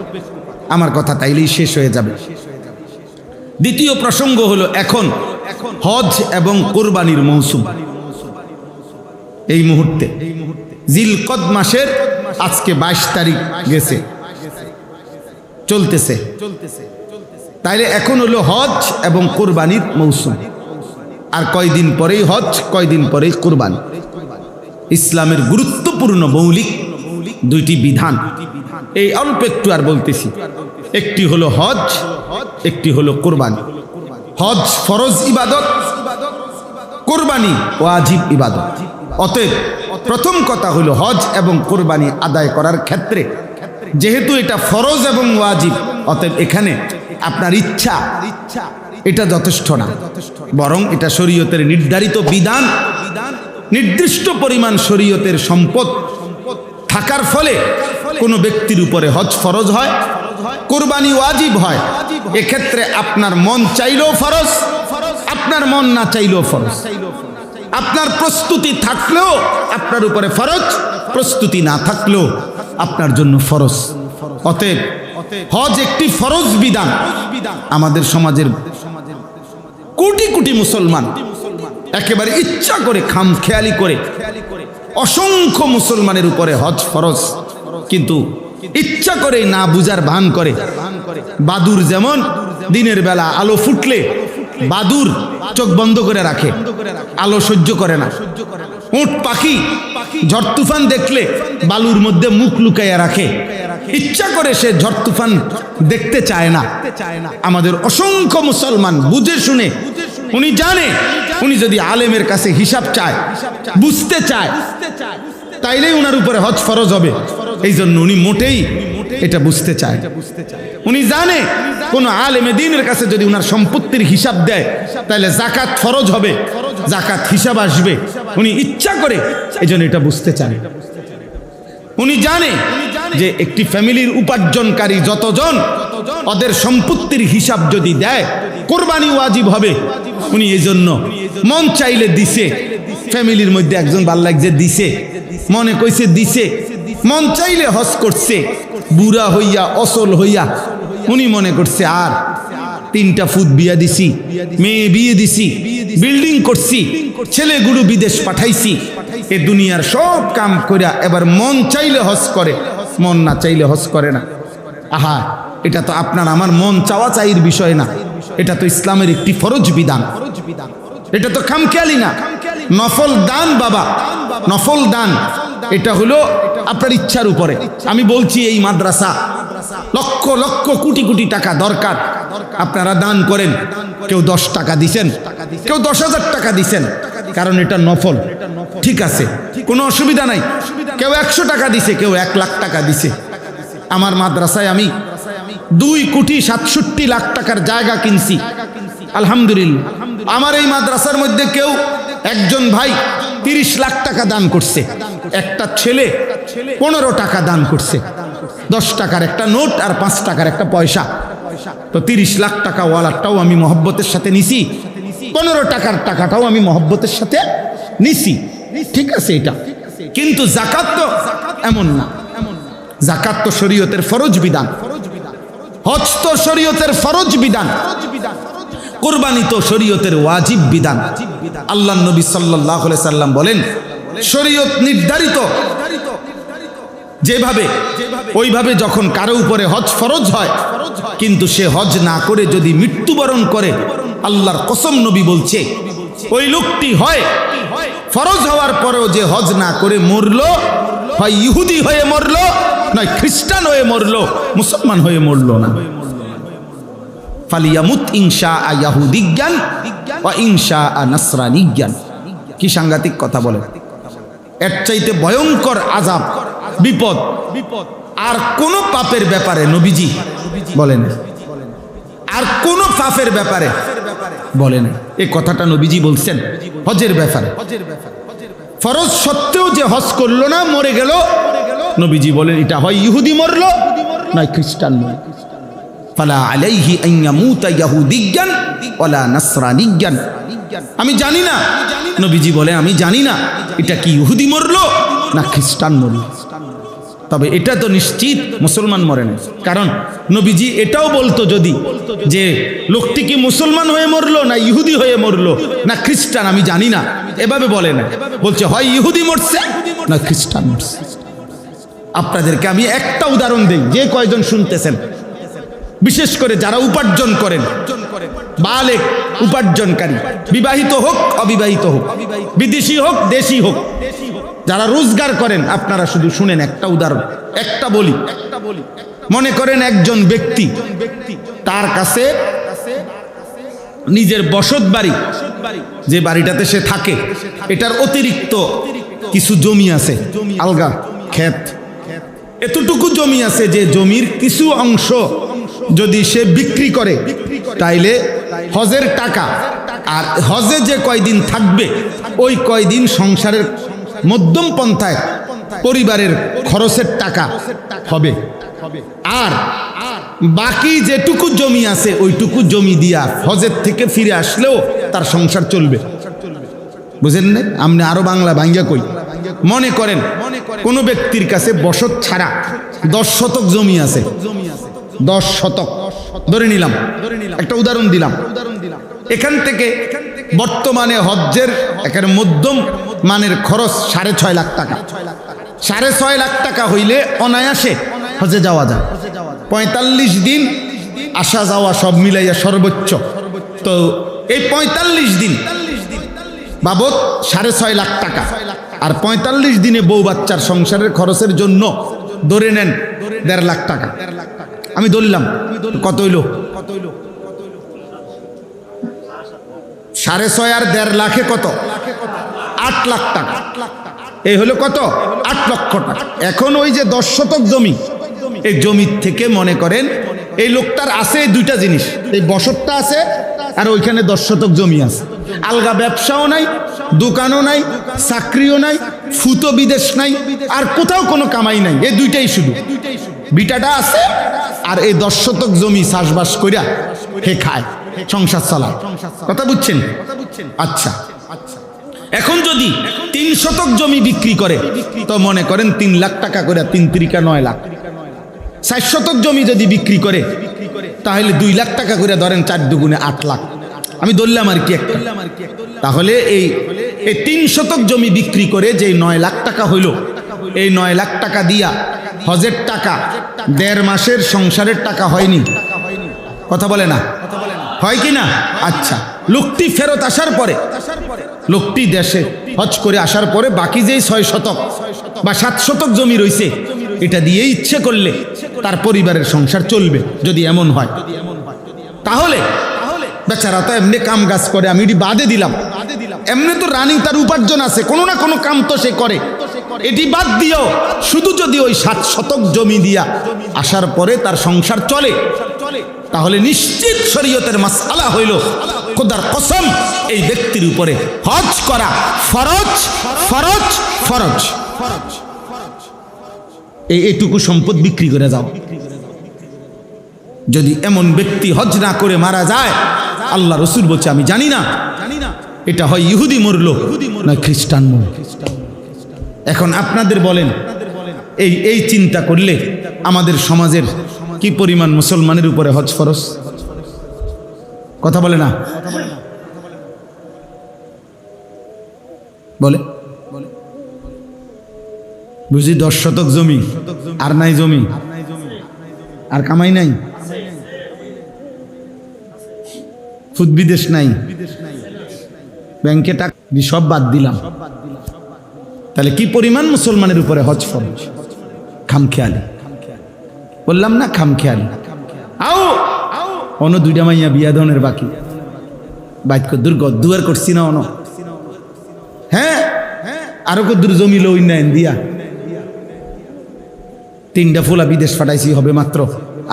আমার কথা তাইলেই শেষ হয়ে যাবে। দ্বিতীয় প্রসঙ্গ হলো এখন হজ এবং কোরবানির মৌসুম। এই মুহূর্তে জিলকদ মাসের আজকে 22 তারিখ গেছে, চলতেছে। তাইলে এখন হলো হজ এবং কোরবানির মৌসুম। আর কয়দিন পরেই হজ, কয়দিন পরেই কোরবানি। ইসলামের গুরুত্বপূর্ণ মৌলিক দুইটি বিধান, এই অল্প একটু আর বলতেছি। একটি হলো হজ, একটি হলো কোরবানি। হজ ফরজ ইবাদত, কোরবানি ওয়াজিব ইবাদত। অতএব প্রথম কথা হলো হজ এবং কোরবানি আদায় করার ক্ষেত্রে যেহেতু এটা ফরজ এবং ওয়াজিব, অতএব এখানে আপনার ইচ্ছা এটা যথেষ্ট না, বরং এটা শরীয়তের নির্ধারিত বিধান। নির্দিষ্ট পরিমাণ শরীয়তের সম্পদ থাকার ফলে কোনো ব্যক্তির উপরে হজ ফরজ হয়, কোরবানি ওয়াজিব হয়। এক্ষেত্রে আপনার মন চাইলেও ফরজ, আপনার মন না চাইলেও ফরজ। আপনার প্রস্তুতি থাকলেও আপনার উপরে ফরজ, প্রস্তুতি না থাকলেও আপনার জন্য ফরজ। অতএব হজ একটি ফরজ বিধান। আমাদের সমাজের কোটি কোটি মুসলমান একেবারে ইচ্ছা করে, খামখেয়ালি করে, অসংখ্য মুসলমানের উপরে হজ ফরজ, কিন্তু ইচ্ছা করে না বুঝার ভান করে। বাদুর যেমন দিনের বেলা আলো ফুটলে বাদুর চোখ বন্ধ করে রাখে, আলো সহ্য করে না। উট পাখি ঝড় তুফান দেখলে বালুর মধ্যে মুখ লুকাইয়া রাখে, ইচ্ছা করে সে ঝড় তুফান দেখতে চায় না। আমাদের অসংখ্য মুসলমান বুঝে শুনে, উনি জানে উনি যদি আলেমের কাছে হিসাব চায়, বুঝতে চায়, তাইলেই উনার উপরে হজ ফরজ হবে। এই জন্য উনি মোটেই এটা বুঝতে চায়। উনি জানে কোন আলেমে দ্বীনের কাছে যদি উনার সম্পত্তির হিসাব দেয় তাহলে জাকাত ফরজ হবে, জাকাত হিসাব আসবে। উনি ইচ্ছা করে এই জন্য এটা বুঝতে চায়। উনি জানে যে একটি ফ্যামিলির উপার্জনকারী যতজন, ওদের সম্পত্তির হিসাব যদি দেয় কোরবানি ওয়াজিব হবে। উনি এই জন্য মন চাইলে দিছে, ফ্যামিলির মধ্যে একজন ভাল লাগছে দিছে, মনে কইছে দিছে, মন চাইলে হজ করছে, বুড়া হইয়া অসল হইয়া উনি মনে করছে আর 3টা ফুট বিয়া দিছি, মেয়ে বিয়ে দিছি, বিল্ডিং করছি, ছেলেগুলো বিদেশ পাঠাইছি, এ দুনিয়ার সব কাম কইরা এবার মন চাইলে হজ করে, মন না চাইলে হজ করে না। আহা, এটা তো আপনার আমার মন চাওয়া চাইর বিষয় না, এটা তো ইসলামের একটি ফরজ বিধান। এটা তো খামখেয়ালি না, নফল দান বাবা, নফল দান। এটা হলো আপনার ইচ্ছার উপরে। আমি বলছি এই মাদ্রাসা লক্ষ লক্ষ কোটি কোটি টাকা দরকার, আপনারা দান করেন। কেউ 10 টাকা দিছেন, কেউ 10,000 টাকা দিছেন, কারণ এটা নফল। ঠিক আছে, কোনো অসুবিধা নাই। কেউ 100 টাকা দিছে, কেউ 1 লাখ টাকা দিছে। আমার মাদ্রাসায় আমি 2,67,00,000 টাকার জায়গা কিনছি, আলহামদুলিল্লাহ। আমার এই মাদ্রাসার মধ্যে কেউ একজন ভাই 30 লাখ টাকা দান করছে, একটা ছেলে 15 টাকা দান করছে, 10 টাকার একটা নোট আর 5 টাকার একটা পয়সা। তো 30 লাখ টাকা ওয়ালাটাও আমি মহব্বতের সাথে নিছি, 15 টাকার টাকাটাও আমি মহব্বতের সাথে নিছি। ঠিক আছে এটা, কিন্তু যাকাত তো এমন না। যাকাত তো শরীয়তের ফরজ বিধান, হজ তো শরীয়তের ফরজ বিধান, কুরবানি তো শরীয়তের ওয়াজিব বিধান। আল্লাহ নবী সাল্লাল্লাহু আলাইহি সাল্লাম বলেন, শরীয়ত নির্ধারিত যেভাবে, ওইভাবে যখন কারো উপরে হজ ফরজ হয়, কিন্তু সে হজ না করে যদি মৃত্যুবরণ করে, আল্লাহর কসম নবী বলছে ওই লোকটি হয় ফরজ হওয়ার পরেও যে হজ না করে মরলো, হয় ইহুদি হয়ে মরলো, নয় খ্রিস্টান হয়ে মরলো, মুসলমান হয়ে মরলো না। ফালিয়ামুত ইনশা ইয়াহুদিজ্ঞান ওয়া ইনশা নাসরানিজ্ঞান। কি সাংঘাতিক কথা বলে! এর চাইতে ভয়ঙ্কর আযাব, বিপদ আর কোন পাপের ব্যাপারে নবীজি বলেন, আর কোন পাপের ব্যাপারে বলেন। এই কথাটা নবীজি বলছেন হজের ব্যাপারে। ফরজ সত্ত্বেও যে হজ করলো না, মরে গেল, নবীজি বলেন এটা হয় ইহুদি মরলো, নয় খ্রিস্টান মরলো। ফালা আলাইহি আন ইয়ামুতা ইয়াহুদিজ্ঞান ওয়ালা নাসরানিজ্ঞান। আমি জানি না, নবীজি বলে আমি জানি না এটা কি ইহুদি মরলো না খ্রিস্টান মরলো, তবে এটা তো নিশ্চিত মুসলমান মরে না। কারণ নবীজি এটাও বলতো যদি, যে লোকটি কি মুসলমান হয়ে মরলো না ইহুদি হয়ে মরলো না খ্রিস্টান, আমি জানি না, এভাবে বলে না, বলছে হয় ইহুদি মরছে না খ্রিস্টান মরছে। আপনাদেরকে আমি একটা উদাহরণ দিই, যে কয়জন শুনতেছেন, বিশেষ করে যারা উপার্জন করেন, বালেক উপার্জনকারী, বিবাহিত হোক অবিবাহিত হোক, বিদেশি হোক দেশি হোক, যারা রোজগার করেন, আপনারা শুধু শুনেন একটা উদাহরণ, একটা বলি। মনে করেন একজন ব্যক্তি, তার কাছে নিজের বসত বাড়ি, যে বাড়িটাতে সে থাকে, এটার অতিরিক্ত কিছু জমি আছে, আলগা ক্ষেত, এতটুকু জমি আছে যে জমির কিছু অংশ যদি সে বিক্রি করে, তাইলে হজের টাকা আর হজে যে কয়দিন থাকবে ওই কয়দিন সংসারের মধ্যম পন্থায় পরিবারের খরচের টাকা হবে। আর বাকি যেটুকু জমি আছে ওইটুকু জমি দিয়া হজের থেকে ফিরে আসলেও তার সংসার চলবে। বুঝেন না? আপনি আরো বাংলা ভাঙ্গা কই। মনে করেন কোন ব্যক্তির কাছে বসত ছাড়া 10 শতক জমি আছে, 10 শতক ধরে নিলাম, একটা উদাহরণ দিলাম। এখান থেকে বর্তমানে হজ্জের একের মধ্যম মানের খরচ 6.5 লাখ টাকা। 6.5 লাখ টাকা হইলে অনায়াসে হজে যাওয়া যায়। 45 দিন আসা যাওয়া সব মিলাইয়া সর্বোচ্চ। তো এই 45 দিন বাবদ 6.5 লাখ টাকা, আর 45 দিনে বউ বাচ্চার সংসারের খরচের জন্য ধরে নেন 1.5 লাখ টাকা। আমি ধরলাম, কত হইল? 6.5 আর 1.5 লাখে কত? 8 লাখ টাকা। এই হলো কত? 8 লক্ষ টাকা। এখন ওই যে 10 শতক জমি, এই জমির থেকে মনে করেন এই লোকটার আছে দুইটা জিনিস, এই বসতটা আছে আর ওইখানে 10 শতক জমি আছে। আলগা ব্যবসাও নাই, দোকানও নাই, চাকরিও নাই, ফুতো বিদেশ নাই, আর কোথাও কোনো কামাই নাই, এই দুইটাই শুধু। বিটাটা আছে আর এই 10 শতক জমি চাষবাস কইরা হে খায়, সংসার চালায়। কথা বুঝছেন? আচ্ছা, এখন যদি 3 শতক জমি বিক্রি করে তো মনে করেন 3 লাখ টাকা করে, 3 3 9 লাখ। 4 শতক জমি যদি বিক্রি করে তাহলে 2 লাখ টাকা করে, ধরেন 4 দুগুণে 8 লাখ। আমি ধরলাম আর কি একটা। তাহলে এই 3 শতক জমি বিক্রি করে যে 9 লাখ টাকা হইল, এই 9 লাখ টাকা দিয়া হজের টাকা 1.5 মাসের সংসারের টাকা হয়নি? কথা বলে না? হয় কি না? আচ্ছা, লোকটি ফেরত আসার পরে, লোকটি দেশে হজ করে আসার পরে বাকি যেই 6 শতক বা 7 শতক জমি রয়েছে, এটা দিয়ে ইচ্ছে করলে তার পরিবারের সংসার চলবে। যদি এমন হয় তাহলে বেচারা তো এমনি কাম কাজ করে, আমি এটি বাদে দিলাম, এমনি তো রানী তার উপার্জন আছে, কোনো না কোনো কাম তো সে করে, এটি বাদ দিও। শুধু যদি ওই 7 শতক জমি দিয়া আসার পরে তার সংসার চলে, তাহলে নিশ্চিত শরীয়তের মাসআলা হইল খোদার কসম এই ব্যক্তির উপরে হজ করা ফরজ ফরজ ফরজ। এইটুকু সম্পদ বিক্রি করে যাও। যদি এমন ব্যক্তি হজ না করে মারা যায়, আল্লাহ রসুল বলছে আমি জানি না এটা হয় ইহুদি মরল না খ্রিস্টান মরল। এখন আপনাদের বলেন, এই চিন্তা করলে আমাদের সমাজের কি পরিমাণ মুসলমানের উপরে হজ ফরজ? কথা বলে না, বলে বুঝি 10 শতক জমি, আর নাই জমি, আর কামাই নাই, ফুদ বিদেশ নাই, ব্যাংকে টাকা সব বাদ দিলাম, তাহলে কি পরিমাণ মুসলমানের উপরে হজ ফরজ? খামখেয়ালি, বললাম না খামখেয়ালি। আও অন্য 2টা মাইয়া বিয়া ধনের বাকি বাইক দুর্গ দুয়ার করছি না অন, হ্যাঁ আরো কদ্দুর জমি লো উন্নয়ন দিয়া 3টা ফুলা বিদেশ পাঠাইছি হবে মাত্র,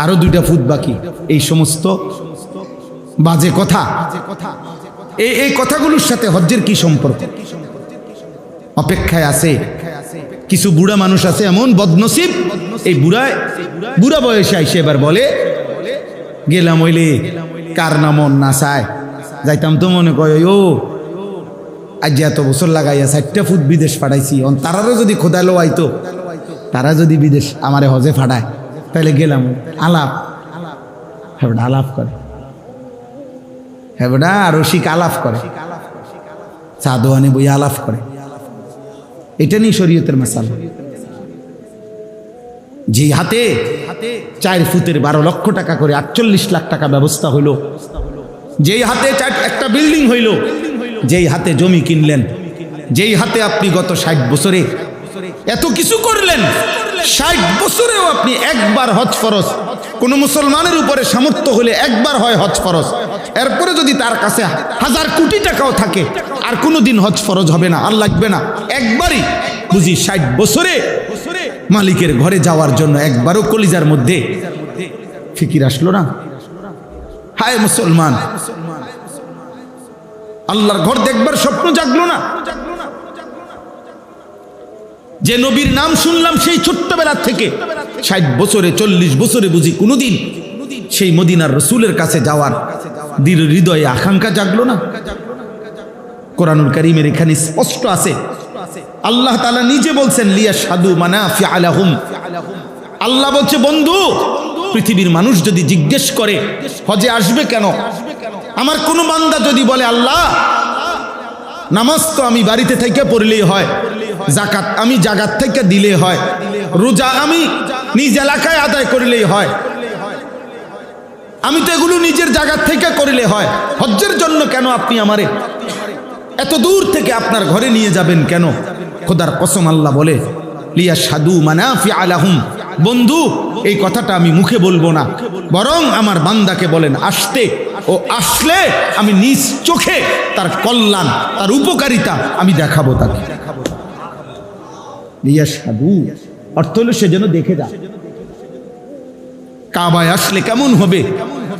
আরো 2টা ফুট বাকি। এই সমস্ত বাজে কথা, এই কথাগুলোর সাথে হজ্জের কি সম্পর্ক? অপেক্ষায় আছে কিছু বুড়া মানুষ আছে এমন বদনসিব, এই বুড়া বয়সে আইসে এবার বলে গেলাম হইলে কার না মন না চায় যাইতাম, তো মনে কয় ও আজ এত বছর লাগাইয়া 4টা ফুট বিদেশ পাঠাইছি, তারারও যদি খোদা লো আইতো, তারা যদি বিদেশ আমারে হজে ফাটায় তাহলে গেলাম। আলাপ হেবডা আলাপ করে, হেবডা রসিক আলাপ করে, সাদোয়ানে বই আলাপ করে। এটা নিয়ে শরীয়তের মাসালা। যে হাতে 4 ফুটের 12 লক্ষ টাকা করে 48 লাখ টাকা ব্যবস্থা হইল, যেই হাতে একটা বিল্ডিং হইল, যেই হাতে জমি কিনলেন, যেই হাতে আপনি গত 60 বছরে এত কিছু করলেন, 60 বছরেও আপনি একবার হজ ফরজ। কোন মুসলমানের উপরে সামর্থ্য হলে একবার হয় হজ ফরজ, এরপরে যদি তার কাছে 1000 কোটি টাকাও থাকে আর কোনোদিন হজ ফরজ হবে না, আর লাগবে না, একবারই। বুঝি 60 বছরে মালিকের ঘরে যাওয়ার জন্য একবারও কলিজার মধ্যে ফিকির আসলো না? হায় মুসলমান, আল্লাহর ঘর দেখবার স্বপ্ন জাগলো না? যে নবীর নাম শুনলাম সেই ছোট্টবেলা থেকে 60 বছরে 40 বছরে বুঝি কোনোদিন সেই মদিনার রসুলের কাছে যাওয়ার দৃঢ় হৃদয়ে আকাঙ্ক্ষা জাগলো না? কোরআনুল কারীমের এখানে স্পষ্ট আছে, আল্লাহ তাআলা নিজে বলছেন লিয়াশহাদু মানাফিআ লাহুম। আল্লাহ বলছে বন্ধু, পৃথিবীর মানুষ যদি জিজ্ঞেস করে হজে আসবে কেন, আমার কোন বান্দা যদি বলে আল্লাহ নামাজ তো আমি বাড়িতে থেকে পড়লেই হয়, যাকাত আমি জাগাত থেকে দিলে হয়, রোজা আমি নিজ এলাকায় আদায় করলেই হয়, আমি তো এগুলো নিজের জায়গার থেকে করলে হয়, হজ্জের জন্য কেন আপনি আমারে এত দূর থেকে আপনার ঘরে নিয়ে যাবেন কেন? খোদার কসম আল্লাহ বলে লিয়াশহাদু মানাফিআ লাহুম। বন্ধু, এই কথাটা আমি মুখে বলবো না, বরং আমার বান্দাকে বলেন আসতে, ও আসলে আমি নিজ চোখে তার কল্যাণ, তার উপকারিতা আমি দেখাবো তাকে। লিয়াশহাদু অর্থ হলো সে যেন দেখে যায়, কাবায় আসলে কেমন হবে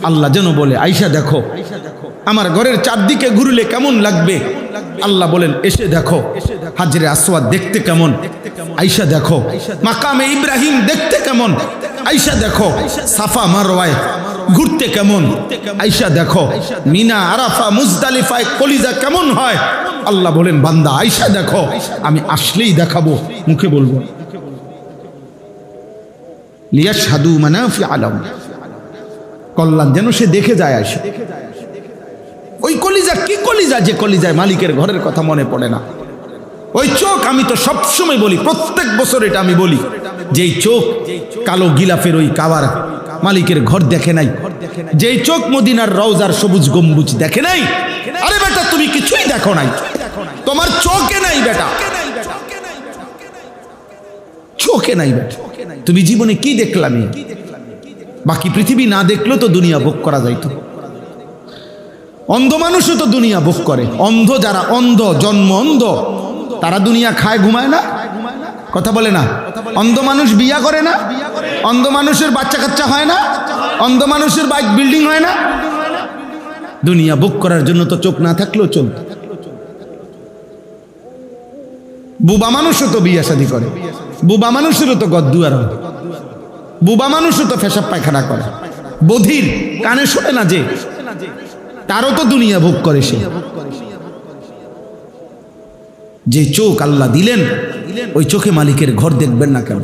আল্লাহ যেন বলে আয়েশা দেখো, আমার ঘরের চারদিকে ঘুরলে কেমন লাগবে আল্লাহ বলেন এসে দেখো, হাজরে আসওয়াদ দেখতে কেমন আয়েশা দেখো, মাকামে ইব্রাহিম দেখতে কেমন আয়েশা দেখো, সাফা মারওয়ায় ঘুরতে কেমন আয়েশা দেখো, মিনা আরাফা মুজদালিফায় কলিজা কেমন হয় আল্লাহ বলেন বান্দা আয়েশা দেখো, আমি আসলেই দেখাবো, মুখে বলবো। লিয়াশহাদু মানাফিআ লাহুম, কল্যাণ যেন সে দেখে যায় আয়েশা। ওই কলিজা কি কলিজা, যে কলিজায় মালিকের ঘরের কথা মনে পড়ে না। ওই চোখ, আমি তো সবসময় বলি, প্রত্যেক বছর এটা আমি বলি, যেই চোখ কালো গিলাফের ওই কাবার মালিকের ঘর দেখে নাই, যেই চোখ মদিনার রওজার সবুজ গম্বুজ দেখে নাই, আরে বেটা তুমি কিছুই দেখো নাই, তোমার চোখে নাই বেটা, চোখে নাই বেটা, তুমি জীবনে কি দেখলাম? বাকি পৃথিবী না দেখলেও তো দুনিয়া ভোগ করা যাইতো। অন্ধ মানুষও তো দুনিয়া ভোগ করে। অন্ধ যারা, অন্ধ জন্ম অন্ধ, তারা দুনিয়া খায় ঘুমায় না? কথা বলে না? অন্ধ মানুষ বিয়া করে না? অন্ধ মানুষের বাচ্চা কাচ্চা হয় না? অন্ধ মানুষের বাইক বিল্ডিং হয় না? দুনিয়া ভোগ করার জন্য তো চোখ না থাকলেও চলত। বুবা মানুষও তো বিয়া শাদী করে, বুবা মানুষেরও তো গদ্দুয়ার হয়, বুবা মানুষও তো পেশাব পায়খানা করে। বধির কানে শোনে না যে, তারও তো দুনিয়া ভোগ করে। সে যে চোখ আল্লাহ দিলেন, ওই চোখে মালিকের ঘর দেখবেন না কেন?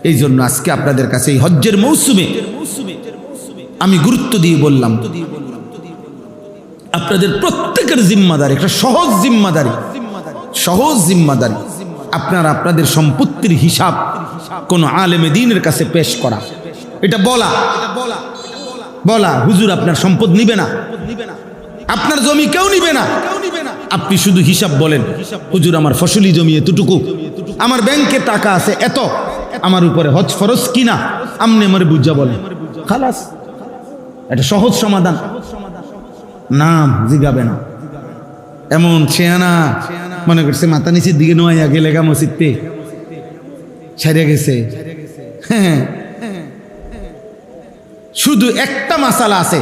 এই জন্য আজকে আপনাদের কাছে এই হজ্জের মৌসুমে আমি গুরুত্ব দিয়ে বললাম, আপনাদের প্রত্যেকের জিম্মাদারি, একটা সহজ জিম্মাদারি, সহজ জিম্মাদারি, আপনারা আপনাদের সম্পত্তির হিসাব কোন আলেমে দ্বীনের কাছে পেশ করা। এটা বলা হুজুর আপনার সম্পদ নিবে না, আপনার জমি কেউ নিবে না, আপনি শুধু হিসাব বলেন, হুজুর আমার ফসলি জমি এতটুকু, আমার ব্যাংকে টাকা আছে এত, আমার উপরে হজ ফরজ কিনা আমনে আমার বুঝা বলেন, খালাস। এটা সহজ সমাধান। নাম জিগাবে না। এমন ছেয়ানা মনে করছে মাথা নিচের দিকে নোয়া গেলে গা মসজিদতে ছেড়ে গেছে। হ্যাঁ, শুধু একটা মাসালা আছে,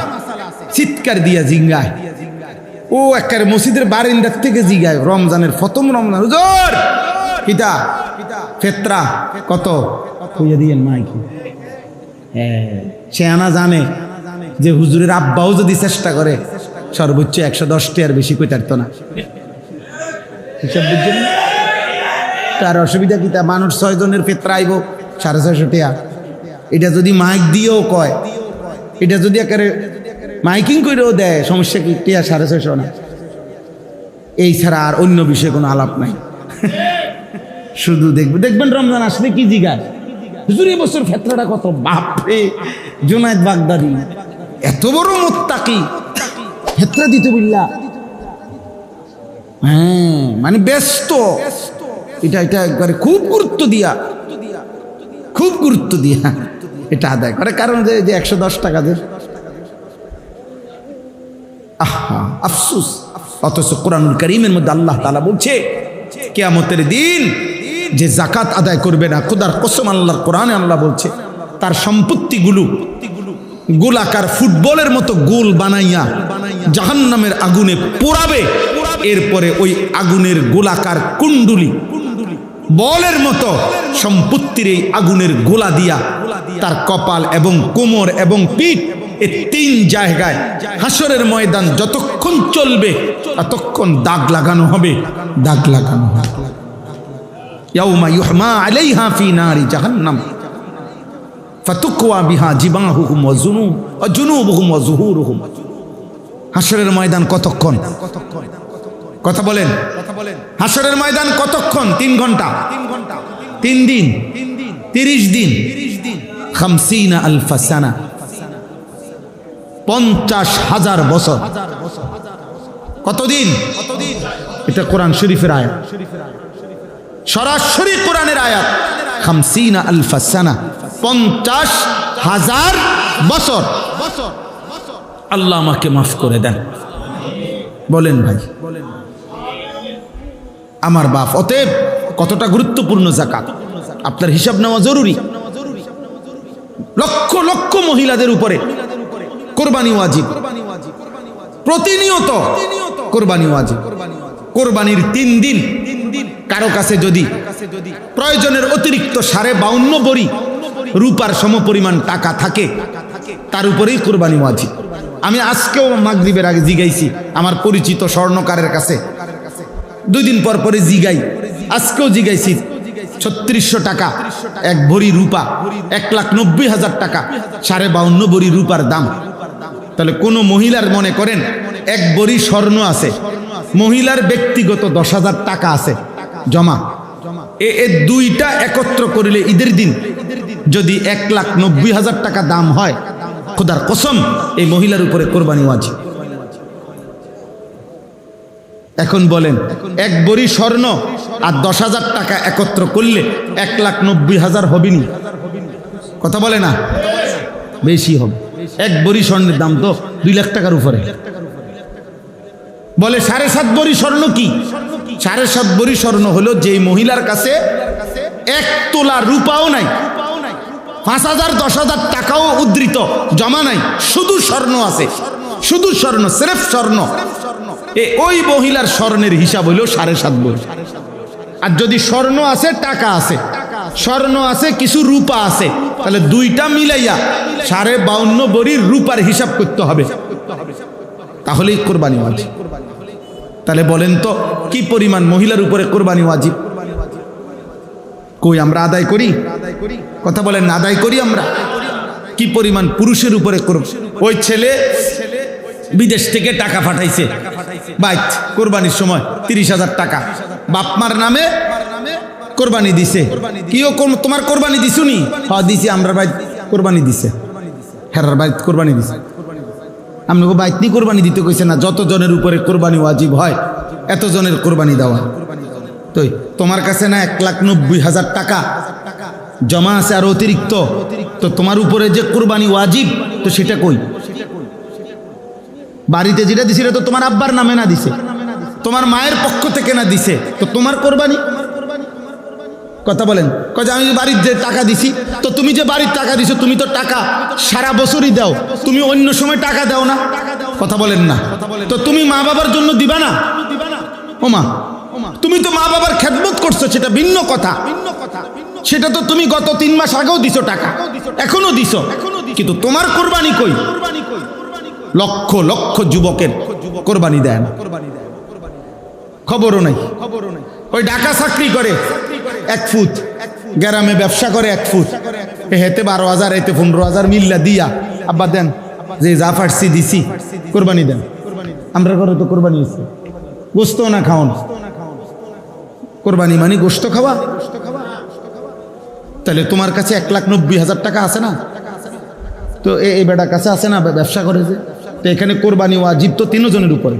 চিৎকার দিয়া জিঙ্গায়, ও একেবারে মসজিদের বারিন্দার থেকে জিগায়। রমজানের প্রথম রমজান, হুজুর কিতা ফেতরা কত কইয়া দিয়েন মাইকি। হ্যাঁ, ছেয়ানা জানে যে হুজুরের আব্বাও যদি চেষ্টা করে সর্বোচ্চ 110 টাকার বেশি কই তারতো না। হিসাব বুঝছেন? তার অসুবিধা কিতা? মানুষ 6 জনের ফেতরা আইব 650 টাকা। এটা যদি মাইক দিয়েও কয়, এটা যদি একেবারে মাইকিং করেও দেয়, সমস্যা কি? টিয়া 650 না। এই ছাড়া আর অন্য বিষয়ে কোনো আলাপ নাই। শুধু দেখবেন রমজান আসলে কি জিগায়, হুজুর এই বছর ফেতরাটা কত? বাপরে, জুনায়েদ বাগদাদি এত বড় মুত্তাকি, ফেতরা দিতে বিল্লাহ। হ্যাঁ, মানে ব্যস্ত। এটা একবারে খুব গুরুত্ব দিয়া এটা আদায় করে। কারণ যে 110 টাকা দেয়, আহা আফসুস। অথচ কোরআনুল কারীমের মধ্যে আল্লাহ তাআলা বলছে কিয়ামতের দিন যে যাকাত আদায় করবে না, খোদার কসম আল্লাহর কোরআনে আল্লাহ বলছে তার সম্পত্তিগুলো গোলাকার ফুটবলের মতো গোল বানাইয়া জাহান্নামের আগুনে পোড়াবে। এরপরে ওই আগুনের গোলাকার কুণ্ডুলি বলের মতো সম্পত্তির এই আগুনের গোলা দিয়া তার কপাল এবং কোমর এবং পিঠ, এই 3 জায়গায় হাসরের ময়দান যতক্ষণ চলবে ততক্ষণ দাগ লাগানো হবে। ইয়াউমা ইউহমা আলাইহা ফি নারি জাহান্নাম ফাতুকওয়া বিহা জিবাহুহুম ওয়া জুনুবুহুম ওয়া যুহুরুহুম। হাসরের ময়দান কতক্ষণ? কথা বলেন, হাসরের ময়দান কতক্ষণ? 3 ঘন্টা, 3 দিন, 30 দিন, 50 আলফ সানা, 50,000 বছর। কতদিন? এটা কোরআন শরীফের আয়াত, সরাসরি কোরআনের আয়াত। 50 আলফ সানা, 50,000 বছর। আল্লাহ আমাকে মাফ করে দেন। বলেন ভাই, আমার বাপ। অতএব কতটা গুরুত্বপূর্ণ যাকাত, আপনার হিসাব নেওয়া জরুরি। লক্ষ লক্ষ মহিলাদের উপরে কোরবানি ওয়াজিব, প্রতিনিয়ত কোরবানি ওয়াজিব। কোরবানির 3 দিন কারো কাছে যদি প্রয়োজনের অতিরিক্ত 52.5 বড়ি রূপার সমপরিমাণ টাকা থাকে, তার উপরেই কোরবানি ওয়াজিব। আমি আজকেও মাগরিবের আগে জিগাইছি আমার পরিচিত স্বর্ণকারের কাছে, 2 দিন পর পরে জিগাই, আজকেও জিগাইছি। 3600 টাকা 1 ভরি রূপা, 1,90,000 টাকা 52.5 বড়ি রূপার দাম। তাহলে কোনো মহিলার মনে করেন 1 বড়ি স্বর্ণ আছে, মহিলার ব্যক্তিগত 10,000 টাকা আছে জমা, এই 2টা একত্র করিলে ঈদের দিন যদি 1,90,000 টাকা দাম হয়, খোদার কসম এই মহিলার উপরে কোরবানি ওয়াজিব। এখন বলেন 1 বড়ি স্বর্ণ আর 10,000 টাকা একত্র করলে 1,90,000 হবে নি? কথা বলে না? বেশি হবে। 1 বড়ি স্বর্ণের দাম তো 2 লাখ টাকার উপরে। বলে 7.5 ভরি স্বর্ণ কি? 7.5 ভরি স্বর্ণ হলো যেই মহিলার কাছে 1 তোলা রূপাও নাই, 5,000 10,000 টাকাও উদ্ধৃত জমা নাই, শুধু স্বর্ণ আছে, শুধু স্বর্ণ, স্রেফ স্বর্ণ, ওই মহিলার স্বর্ণের হিসাব হইল 7.5 ভরি। আর যদি স্বর্ণ আছে, টাকা আছে, স্বর্ণ আছে, কিছু রূপা আছে, তাহলে দুইটা মিলাইয়া 52.5 ভরির রূপার হিসাব করতে হবে, তাহলেই কোরবানি ওয়াজিব। তাহলে বলেন তো কি পরিমাণ মহিলার উপরে কোরবানি ওয়াজিব? কই আমরা আদায় করি? কথা বলেন না, আদায় করি আমরা? কি পরিমাণ পুরুষের উপরে করব? ওই ছেলে বিদেশ থেকে টাকা পাঠাইছে বাইত কোরবানির সময় 30,000 টাকা বাপমার নামে কোরবানি দিছে। কিও তোমার কোরবানি দিছুনি? হ্যাঁ দিছি, আমরা বাইত কোরবানি দিছে, হেরার বাইত কোরবানি দিছে। আপনাকে বাইত নি কোরবানি দিতে কইছে না? যত জনের উপরে কোরবানি ওয়াজিব হয় এত জনের কোরবানি দেওয়া। তো তোমার কাছে না 1,90,000 টাকা জমা আছে আর অতিরিক্ত, তো তোমার উপরে যে কোরবানি ওয়াজিব তো সেটা কই? বাড়িতে যেটা দিছে তো তোমার আব্বার নামে না দিছে, তোমার মায়ের পক্ষ থেকে না দিছে, তো তোমার কোরবানি? কথা বলেন। কয় যে আমি বাড়ির যে টাকা দিছি, তো তুমি যে বাড়ির টাকা দিছো তুমি তো টাকা সারা বছরই দাও, তুমি অন্য সময় টাকা দাও না। কথা বলেন না, তো তুমি মা বাবার জন্য দিবা না? ও মা, তুমি তো মা বাবার খেদমত করছো, সেটা ভিন্ন কথা, সেটা তো তুমি গত 3 মাস আগেও দিছো টাকা, এখনো দিছো, কিন্তু তোমার কোরবানি কই? লক্ষ লক্ষ যুবকের কোরবানি দেয় না, খবরও নাই। ওই ঢাকা চাকরি করে 1 ফুট, গ্রামে ব্যবসা করে 1 ফুট, হেতে 12,000 এতে 15,000 মিল্লা দিয়া আব্বা দেন, যে যা ফাটছি দিছি কোরবানি দেন। আমরা ঘরে তো কোরবানি হচ্ছে গোস্ত না খাওন, কোরবানি মানে গোস্ত খাওয়া। তাহলে তোমার কাছে 1,90,000 টাকা আছে না? তো এই বেটার কাছে আছে না, ব্যবসা করে যে, তো এখানে কোরবানি ওয়াজিব তো 3 জনের উপরে,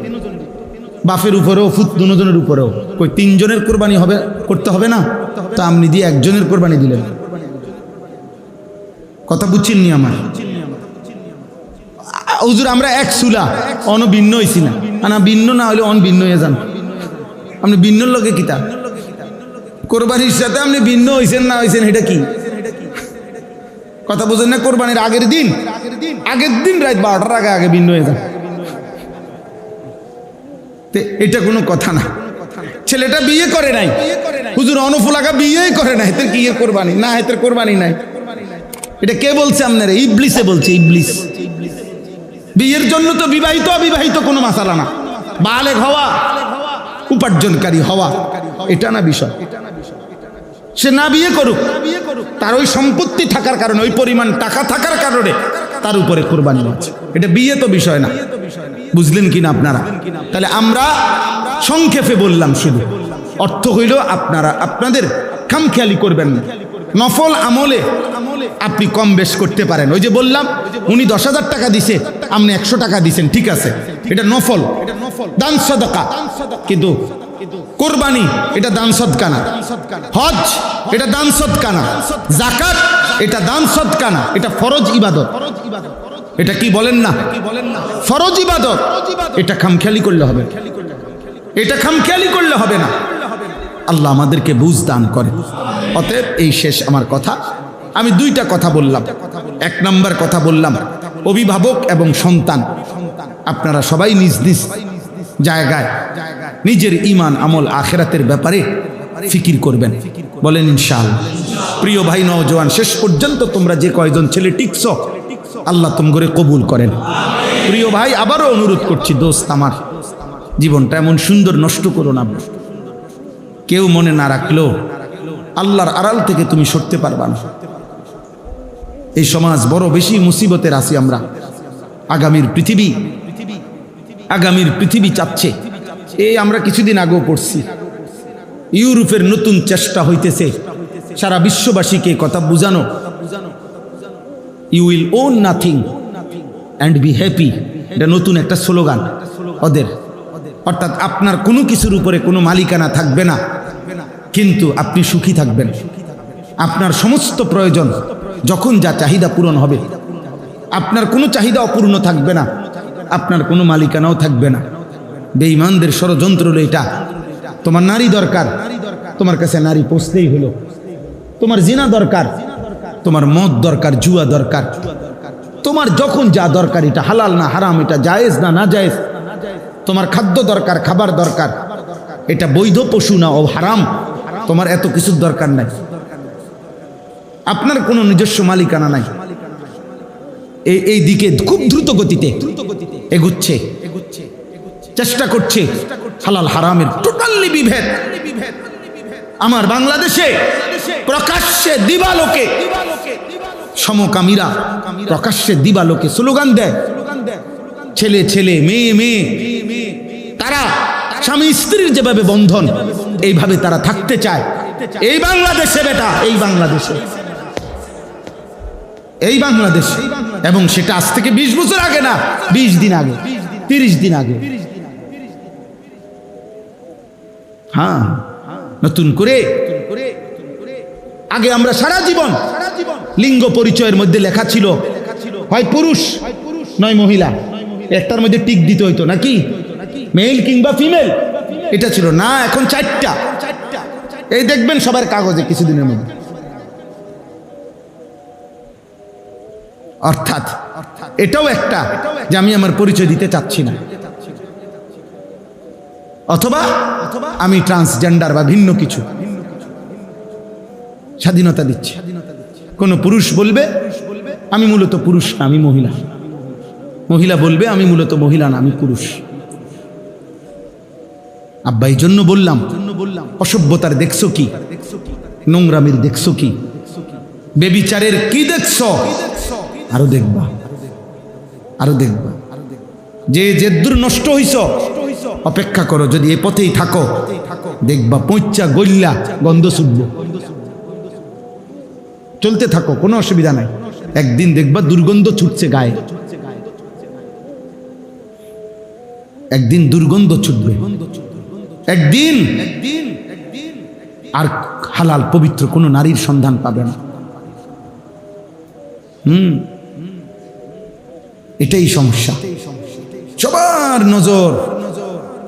বাপের উপরেও ফুত 2 জনের উপরেও, কই 3 জনের কোরবানি হবে, করতে হবে না? তো আপনি দিয়ে 1 জনের কোরবানি দিলেন, কথা বুঝছেননি আমার? হুজুর আমরা এক চুলা অন ভিন্ন হয়েছি না, না ভিন্ন না হলে অন ভিন্ন হয়ে যান। আপনি ভিন্নর লগে কিতা কোরবানির সাথে আপনি ভিন্ন হয়েছেন না হয়েছেন এটা কি কথা বুঝেন না? কোরবানির আগের দিন রাত 12টার আগে আগে ভিন্ন হয়ে যান, এটা কোনো কথা না। ছেলেটা বিয়ে করে নাই, হুজুর অনফুলাকা বিয়েই করে নাই, এতে কি কোরবানি না? এতে কোরবানি নাই। এটা কে বলছে আপনারা? ইবলিসে বলছে, ইবলিস। বিয়ের জন্য তো বিবাহিত অবিবাহিত কোনো মাসালা না, বালেগ হওয়া, উপার্জনকারী হওয়া, এটা না বিষয়। সে না বিয়ে করুক, তার ওই সম্পত্তি থাকার কারণে, ওই পরিমাণ টাকা থাকার কারণে তার উপরে কোরবানি আছে, এটা বিয়ে তো বিষয় না। বুঝলেন কিনা আপনারা? তাহলে আমরা সংক্ষেপে বললাম, শুধু অর্থ হইল আপনারা আপনাদের খামখেয়ালি করবেন না। নফল আমলে আপনি কম বেশ করতে পারেন। ওই যে বললাম উনি 10,000 টাকা দিছে, আপনি 100 টাকা দিছেন, ঠিক আছে, এটা নফল, দান সাদাকা। কিন্তু কোরবানি এটা দান সদকা না, হজ এটা দান সদকা না, যাকাত এটা দান সদকা না, এটা ফরজ ইবাদত। এটা কি বলেন না? ফরজ ইবাদত। এটা খামখেয়ালি করলে হবে, এটা খামখেয়ালি করলে হবে না। আল্লাহ আমাদেরকে বুঝ দান করে। অতএব এই শেষ আমার কথা। আমি 2টা কথা বললাম। 1 নম্বর কথা বললাম অভিভাবক এবং সন্তান, আপনারা সবাই নিজ নিজ জায়গায় নিজের ঈমান আমল আখিরাতের ব্যাপারে ফিকির করবেন, বলেন ইনশাআল্লাহ। প্রিয় ভাই নওজোয়ান, শেষ পর্যন্ত তোমরা যে কয়জন ছেলে টিকছ আল্লাহ তোমরা কবুল করেন। প্রিয় ভাই আবারও অনুরোধ করছি, দোস্ত আমার, জীবনটা এমন সুন্দর নষ্ট করো না। কেউ মনে না রাখলেও আল্লাহর আড়াল থেকে তুমি সরতে পারবা না। এই সমাজ বড় বেশি মুসিবতের আছি আমরা। আগামীর পৃথিবী চাচ্ছে। এই আমরা কিছুদিন আগেও পড়ছি, ইউরোপের নতুন চেষ্টা হইতেছে সারা বিশ্ববাসীকে কথা বুঝানো, you will own nothing and be happy. এটা নতুন একটা স্লোগান ওদের, অর্থাৎ আপনার কোনো কিছুর উপরে কোনো মালিকানা থাকবে না, কিন্তু আপনি সুখী থাকবেন। আপনার সমস্ত প্রয়োজন যখন যা চাহিদা পূরণ হবে, আপনার কোনো চাহিদা অপূর্ণ থাকবে না, আপনার কোনো মালিকানাও থাকবে না। বেঈমানদের ষড়যন্ত্র হলো এটা। তোমার নারী দরকার, তোমার কাছে নারী পৌঁছলেই হলো। তোমার জিনা দরকার, তোমার মদ দরকার, জুয়া দরকার, তোমার যখন যা দরকার, এটা হালাল না হারাম, এটা জায়েজ না না জায়েজ, তোমার খাদ্য দরকার, খাবার দরকার, এটা বৈধ পশু না ও হারাম, তোমার এত কিছুর দরকার নাই। আপনার কোনো নিজস্ব মালিকানা নাই। এই দিকে খুব দ্রুত গতিতে এগুচ্ছে, চেষ্টা করছে হালাল হারামের টোটালি বিভেদ। আমার বাংলাদেশে প্রকাশ্যে দিবালোকে সমকামীরা প্রকাশ্যে দিবালোকে স্লোগান দেয়, ছেলে ছেলে, মেয়ে মেয়ে, তারা স্বামী স্ত্রীর যেভাবে বন্ধন এইভাবে তারা থাকতে চায়। এই বাংলাদেশে বেটা, এই বাংলাদেশে, এই বাংলাদেশে, এবং সেটা আজ থেকে 20 বছর আগে না, 20 দিন আগে, 30 দিন আগে। হ্যাঁ, নতুন করে আগে আমরা সারা জীবন লিঙ্গ পরিচয়ের মধ্যে লেখা ছিল হয় পুরুষ নয় মহিলা, একটার মধ্যে টিক দিতে হইতো নাকি, মেল কিংবা ফিমেল, এটা ছিল না। এখন 4টা, এই দেখবেন সবার কাগজে কিছুদিনের মধ্যে। অর্থাৎ এটাও একটা যে আমি আমার পরিচয় দিতে চাচ্ছি না, অথবা আমি ট্রান্সজেন্ডার বা ভিন্ন কিছু, স্বাধীনতা দিচ্ছে। কোন পুরুষ বলবে আমি মূলত পুরুষ না, আমি মহিলা, মহিলা বলবে আমি মূলত মহিলা না, আমি পুরুষ। আব্বা এই জন্য বললাম, অসভ্যতার দেখছো কি, নোংরামির দেখছো কি, বেবিচারের কি দেখছো, আরো দেখবা, আরো দেখবা। যে যেদূর নষ্ট হইছ অপেক্ষা করো, যদি এ পথেই থাকো দেখবা পৌঁছা গল্লা গন্ধ ছুটব। চলতে থাকো, কোনো অসুবিধা নাই, একদিন দেখবা দুর্গন্ধ ছুটছে গায়ে, একদিন দুর্গন্ধ ছুটবে, একদিন আর হালাল পবিত্র কোনো নারীর সন্ধান পাবে না। এটাই সমস্যা। সবার নজর,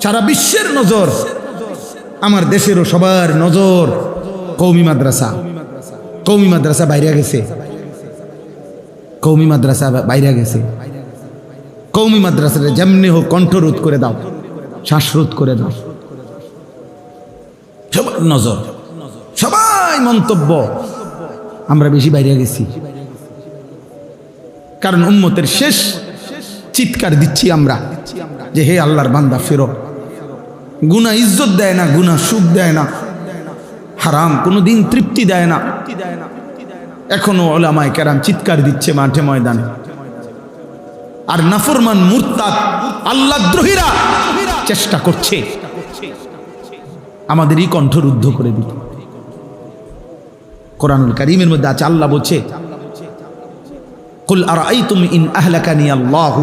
সারা বিশ্বের নজর, আমার দেশেরও সবার নজর কওমি মাদ্রাসা। কওমি মাদ্রাসা বাইরে গেছে, কওমি মাদ্রাসা বাইরে গেছে। কওমি মাদ্রাসাটা যেমনি হোক কণ্ঠরোধ করে দাও, শ্বাসরোধ করে দাও। সবার নজর, সবাই মন্তব্য, আমরা বেশি বাইরে গেছি। কারণ উম্মতের শেষ চিৎকার দিচ্ছি আমরা যে হে আল্লাহর বান্দা ফেরো। গুনাহ ইজ্জত দেয় না, গুনাহ সুখ দেয় না, হারাম কোনোদিন তৃপ্তি দেয় না। এখনো উলামায়ে কেরাম চিৎকার দিচ্ছে মাঠে ময়দানে, আর নাফরমান মুরতাদ আল্লাহদ্রোহীরা চেষ্টা করছে আমাদেরই কণ্ঠরুদ্ধ করে দিতে। কোরআনুল কারীমের মধ্যে আছে, আল্লাহ বলছে কুল আরাআইতুম ইন আহলাকানি আল্লাহু,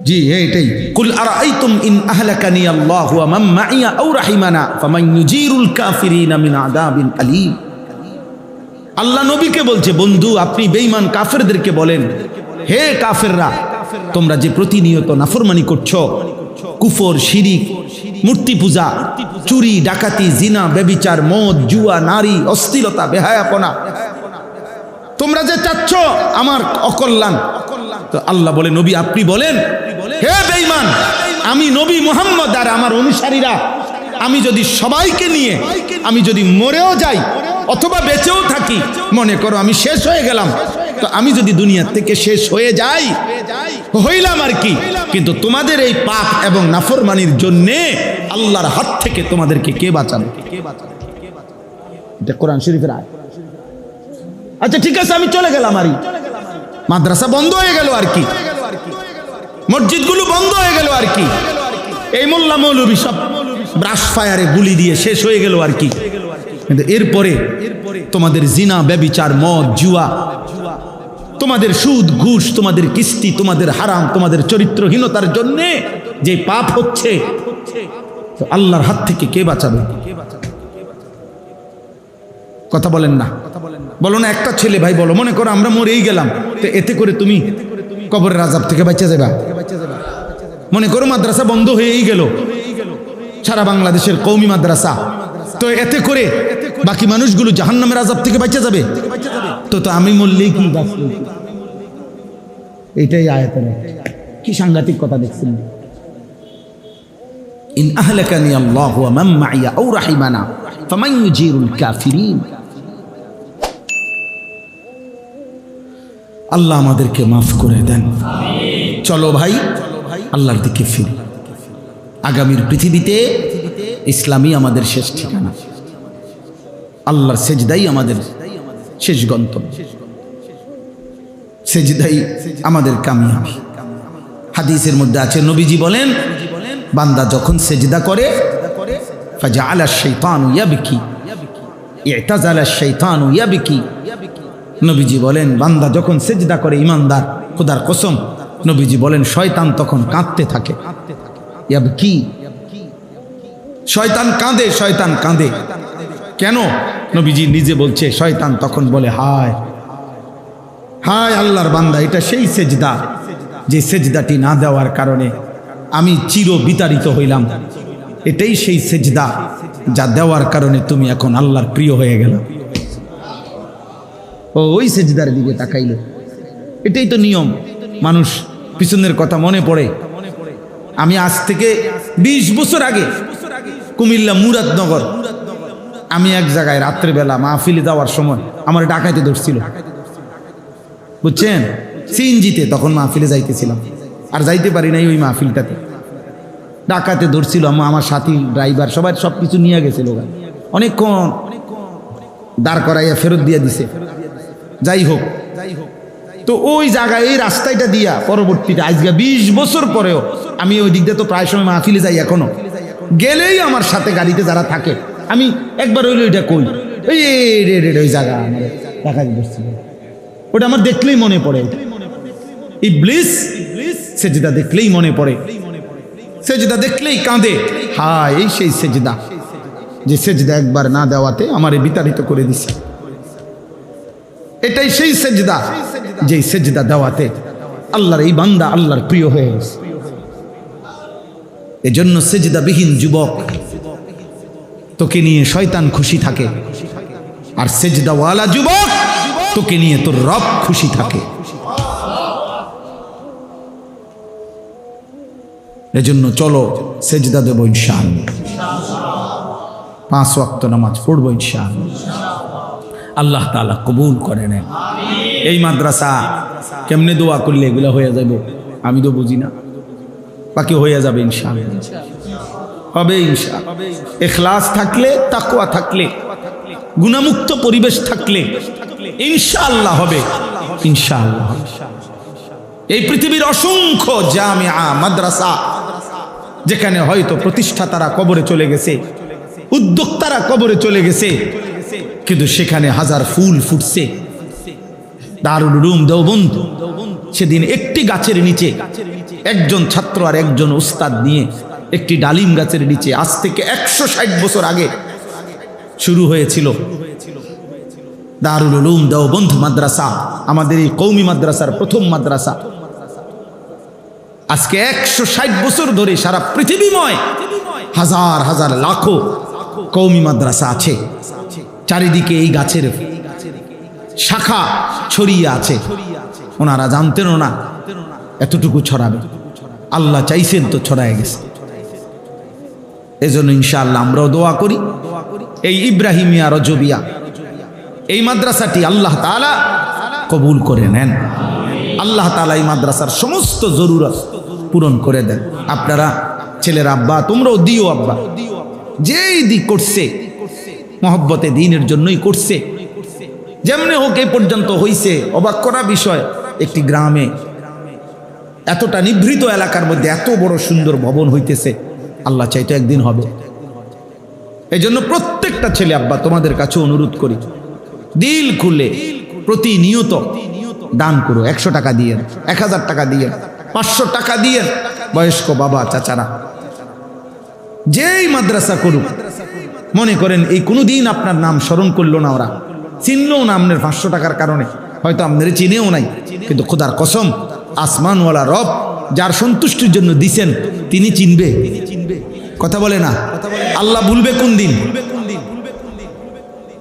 জি এটাই, কুল আরাআইতুম ইন আহলাকানি আল্লাহু ওয়া মান মাইয়া আও রাহিমানা ফামান ইউজিরুল কাফিরিনা মিন আযাবিন আলীম। আল্লাহ নবীকে বলছে, বন্ধু আপনি বেঈমান কাফেরদেরকে বলেন, হে কাফেররা, তোমরা যে প্রতিনিয়ত নাফরমানি করছো, কুফর, শিরিক, মূর্তি পূজা, চুরি, ডাকাতি, জিনা, ব্যভিচার, মদ, জুয়া, নারী, অশ্লীলতা, বেহায়াপনা, তোমরা যে চাচ্ছ আমার অকল্যাণ, তো আল্লাহ বলে নবী আপনি বলেন, হে বেঈমান, আমি নবী মুহাম্মদ আর আমার অনুসারীরা, আমি যদি সবাইকে নিয়ে আমি যদি মরেও যাই অথবা বেঁচেও থাকি, মনে করো আমি শেষ হয়ে গেলাম, তো আমি যদি দুনিয়া থেকে শেষ হয়ে যাই হইলাম আর কি, কিন্তু তোমাদের এই পাপ এবং নাফরমানির জন্যে আল্লাহর হাত থেকে তোমাদেরকে কে বাঁচাবে? এটা কোরআন শরীফের আয়াত। আচ্ছা ঠিক আছে, আমি চলে গেলাম, আর মাদ্রাসা বন্ধ হয়ে গেল আর কি, মসজিদগুলো বন্ধ হয়ে গেল আর কি, এই মোল্লা মৌলবী সব ব্রাশ ফায়ারে গুলি দিয়ে শেষ হয়ে গেল আর কি। কিন্তু এরপরে তোমাদের জিনা, ব্যভিচার, মদ, জুয়া, তোমাদের সুদ, ঘুষ, তোমাদের কিস্তি, তোমাদের হারাম, তোমাদের চরিত্রহীনতার জন্যে যে পাপ হচ্ছে, তো আল্লাহর হাত থেকে কে বাঁচাবে? কথা বলেন না, বলো না একটা ছেলে, ভাই বলো, মনে করো আমরা মরেই গেলাম, তো এতে করে তুমি কবরের আযাব থেকে বাঁচা যাবে? মনে করো মাদ্রাসা বন্ধ হয়েই গেল, সারা বাংলাদেশের কওমি মাদ্রাসা, তো এতে করে বাকি মানুষগুলো জাহান্নামের আযাব থেকে বাঁচা যাবে? তো আমি মরলেই কি বাঁচবে? এটাই আয়াতের কি সাংঘাতিক কথা দেখছেন। ইন আহলাকানি আল্লাহু ওয়া মান মাইয়া আও রাহিমানা ফামান ইউজিরুল কাফিরিন। আল্লাহ আমাদেরকে মাফ করে দেন। চলো ভাই আল্লাহর দিকে ফিরি। আগামীর পৃথিবীতে ইসলামই আমাদের শেষ ঠিকানা, আল্লাহর সেজদাই আমাদের শেষ গন্তব্য, সেজদাই আমাদের কামিয়াবি। হাদিসের মধ্যে আছে, নবীজি বলেন, বান্দা যখন সেজদা করে ফাজআলা শাইতানু ইয়াবকি ইতাযালা শাইতানু ইয়াবকি। নবীজি বলেন বান্দা যখন সেজদা করে, ইমানদার, খোদার কসম, নবীজি বলেন শয়তান তখন কাঁদতে থাকে। ইয়াবকি, শয়তান কাঁদে, শয়তান কাঁদে। কেন? নবীজি নিজে বলছে, শয়তান তখন বলে হায় হায় আল্লাহর বান্দা, এটা সেই সেজদা যে সেজদাটি না দেওয়ার কারণে আমি চির বিতাড়িত হইলাম। এটাই সেই সেজদা যা দেওয়ার কারণে তুমি এখন আল্লাহর প্রিয় হয়ে গেল। ওই সেজদার দিকে তাকাইল। এটাই তো নিয়ম। মানুষ পিছনের কথা মনে পড়ে। আমি আজ থেকে 20 বছর আগে কুমিল্লা মুরাদনগর, আমি এক জায়গায় রাত্রেবেলা মাহফিলে যাওয়ার সময় আমার ডাকাইতে ধরছিল, বুঝছেন, সিএনজিতে তখন মাহফিলে যাইতেছিলাম, আর যাইতে পারি নাই ওই মাহফিলটাতে। ডাকাতে ধরছিল, আমার সাথী ড্রাইভার সবাই সব কিছু নিয়ে গেছিল, অনেকক্ষণ দাঁড় করাইয়া ফেরত দিয়ে দিছে। যাই হোক, তো ওই জায়গায় এই রাস্তাটা দিয়া পরবর্তীতে আজকে 20 বছর পরেও আমি ওই দিক দিয়ে তো প্রায় সময় মাহফিলে যাই, এখনো গেলেই আমার সাথে গাড়িতে যারা থাকে, আমি একবার হইলো এটা কই, ওই জায়গা আমার ডাকাতি ধরছিল, ওটা আমার দেখলেই মনে পড়ে। ইবলিস সেজদা দেখলেই মনে পড়ে, সেজদা দেখলেই কাঁদে, হায় এই সেই সেজদা যে সেজদা একবার না দেওয়াতে আমারে বিতাড়িত করে দিছে। এটাই সেই সেজদা যে সেজদা দেওয়াতে আল্লাহর এই বান্দা আল্লাহর প্রিয় হয়ে গেছে। এজন্য সেজদাবিহীন যুবক, তোকে নিয়ে শয়তান খুশি থাকে, আর সেজদাওয়ালা যুবক, তোকে নিয়ে তোর রব খুশি থাকে। এজন্য চলো সেজদা দেব ইনশাআল্লাহ, 5 ওয়াক্ত নামাজ পড়বো ইনশাআল্লাহ, আল্লাহ তাআলা কবুল করে নেন। এই মাদ্রাসা কেমনে দোয়া করলে এগুলা হয়ে যাবে আমি তো বুঝি না, বাকি হয়ে যাবে ইনশাআল্লাহ, হবে ইনশাআল্লাহ। ইখলাস থাকলে, তাকওয়া থাকলে, গুনাহমুক্ত পরিবেশ থাকলে ইনশাআল্লাহ হবে, ইনশাআল্লাহ। এই পৃথিবীর অসংখ্য জামিয়া মাদ্রাসা যেখানে হয়তো প্রতিষ্ঠাতারা কবরে চলে গেছে, উদ্যোক্তারা কবরে চলে গেছে, কিন্তু সেখানে হাজার ফুল ফুটছে। দারুল উলুম দেওবন্দ সেদিন একটি গাছের নিচে একজন ছাত্র আর একজন উস্তাদ নিয়ে একটি ডালিম গাছের নিচে আজ থেকে 160 বছর আগে শুরু হয়েছিল দারুল উলুম দেওবন্দ মাদ্রাসা, আমাদের এই কওমি মাদ্রাসার প্রথম মাদ্রাসা। আজকে 160 বছর ধরে সারা পৃথিবীময় হাজার হাজার লাখো কওমি মাদ্রাসা আছে। চারিদিকে এই গাছের শাখা ছড়িয়ে আছে, ওনারা জানতেনও না এতটুকু ছড়াবে, আল্লাহ চাইছেন তো ছড়ায় গেছে। এজন্য ইনশাআল্লাহ আমরাও দোয়া করি এই ইব্রাহিমিয়া রজবিয়া এই মাদ্রাসাটি আল্লাহ তাআলা কবুল করে নেন, আল্লাহ তাআলা এই মাদ্রাসার সমস্ত জরুরত পূরণ করে দেন। আপনারা ছেলের আব্বা, তোমরাও দিও আব্বা, যেই দিক করছে মহব্বতে দ্বীনের জন্যই করছে, যেমনি হোক এই পর্যন্ত হইছে। অবাক করা বিষয়, একটি গ্রামে এতটা নিভৃত এলাকার মধ্যে এত বড় সুন্দর ভবন হইতেছে, আল্লাহ চাইতো একদিন হবে। এই জন্য প্রত্যেকটা ছেলে আব্বা তোমাদের কাছে অনুরোধ করি, দিল খুলে প্রতিনিয়ত দান করো। 100 টাকা দিয়ে, 1000 টাকা দিয়ে, 500 টাকা দিয়ে, বয়স্ক বাবা চাচারা যেই মাদ্রাসা করুক, মনে করেন এই কোনোদিন আপনার নাম স্মরণ করলো না, ওরা চিনলো না আপনার 500 টাকার কারণে, হয়তো আপনার চিনেও নাই, কিন্তু খোদার কসম আসমানওয়ালা রব যার সন্তুষ্টির জন্য দিছেন তিনি চিনবে, কথা বলে না। আল্লাহ ভুলবে কোন দিন?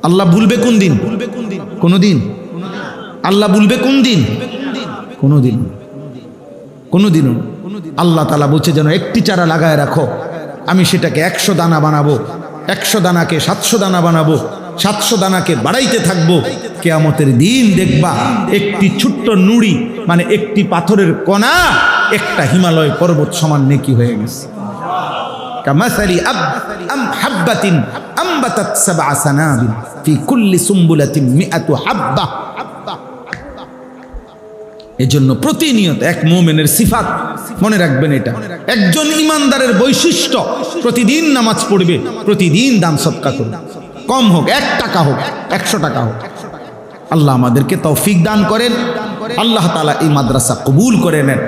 আল্লাহ ভুলবে কোন দিন? কোনদিন। আল্লাহ ভুলবে কোন দিন? কোনদিন, কোনদিনও। আল্লাহ তাআলা বলছে যেন একটি চারা লাগায় রাখো, আমি সেটাকে 100 দানা বানাবো, 100 দানাকে 700 দানা বানাবো, 700 দানাকে বাড়াইতে থাকবো। কিয়ামতের দিন দেখবা একটি ছোট্ট নুড়ি মানে একটি পাথরের কণা একটা হিমালয় পর্বত সমান নেকি হয়ে গেছে। কামাসালি হাব্বাতিন আমবাতাত 7 সানাবিল ফি কুল্লি সুম্বুলাতিন 100 হাব্বা। এজন্য প্রতিনিয়ত এক মুমিনের সিফাত মনে রাখবেন, এটা একজন ইমানদারের বৈশিষ্ট্য, প্রতিদিন নামাজ পড়বে, প্রতিদিন দান সদকা করবে, কম হোক 1 টাকা হোক 100 টাকা হোক। আল্লাহ আমাদেরকে তৌফিক দান করেন। আল্লাহ তাআলা এই মাদ্রাসা কবুল করে নেন।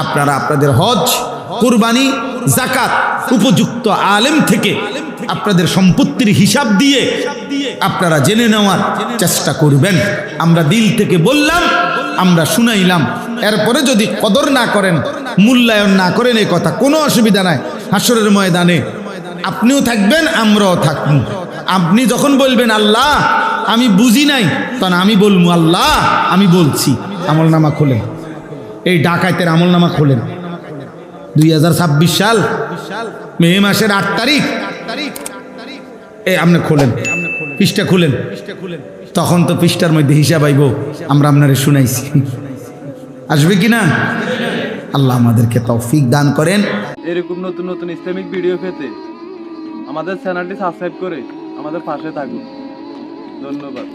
আপনারা আপনাদের হজ, কুরবানি, যাকাত উপযুক্ত আলেম থেকে আপনাদের সম্পত্তির হিসাব দিয়ে আপনারা জেনে নেওয়ার চেষ্টা করবেন। আমরা দিল থেকে বললাম, আমরা শুনাইলাম, এরপরে যদি কদর না করেন, মূল্যায়ন না করেন, এই কথা কোনো অসুবিধা নাই। হাসরের ময়দানে আপনিও থাকবেন, আমরাও থাকবো। আপনি যখন বলবেন আল্লাহ আমি বুঝি নাই, তখন আমি বলবো আল্লাহ আমি বলছি। আমলনামা খোলেন, এই ডাকাতের আমলনামা খোলেন। 2026 সাল মে মাসের 8 তারিখ আপনি খোলেন, পৃষ্ঠা খুলেন, তখন তো পৃষ্ঠার মধ্যে হিসাব আইব আমরা আপনারে শুনাইছি। আসবে কি না? আল্লাহ আমাদেরকে তৌফিক দান করেন। এরকম নতুন নতুন ইসলামিক ভিডিও পেতে আমাদের চ্যানেলটি সাবস্ক্রাইব করে আমাদের পাশে থাকুন। ধন্যবাদ।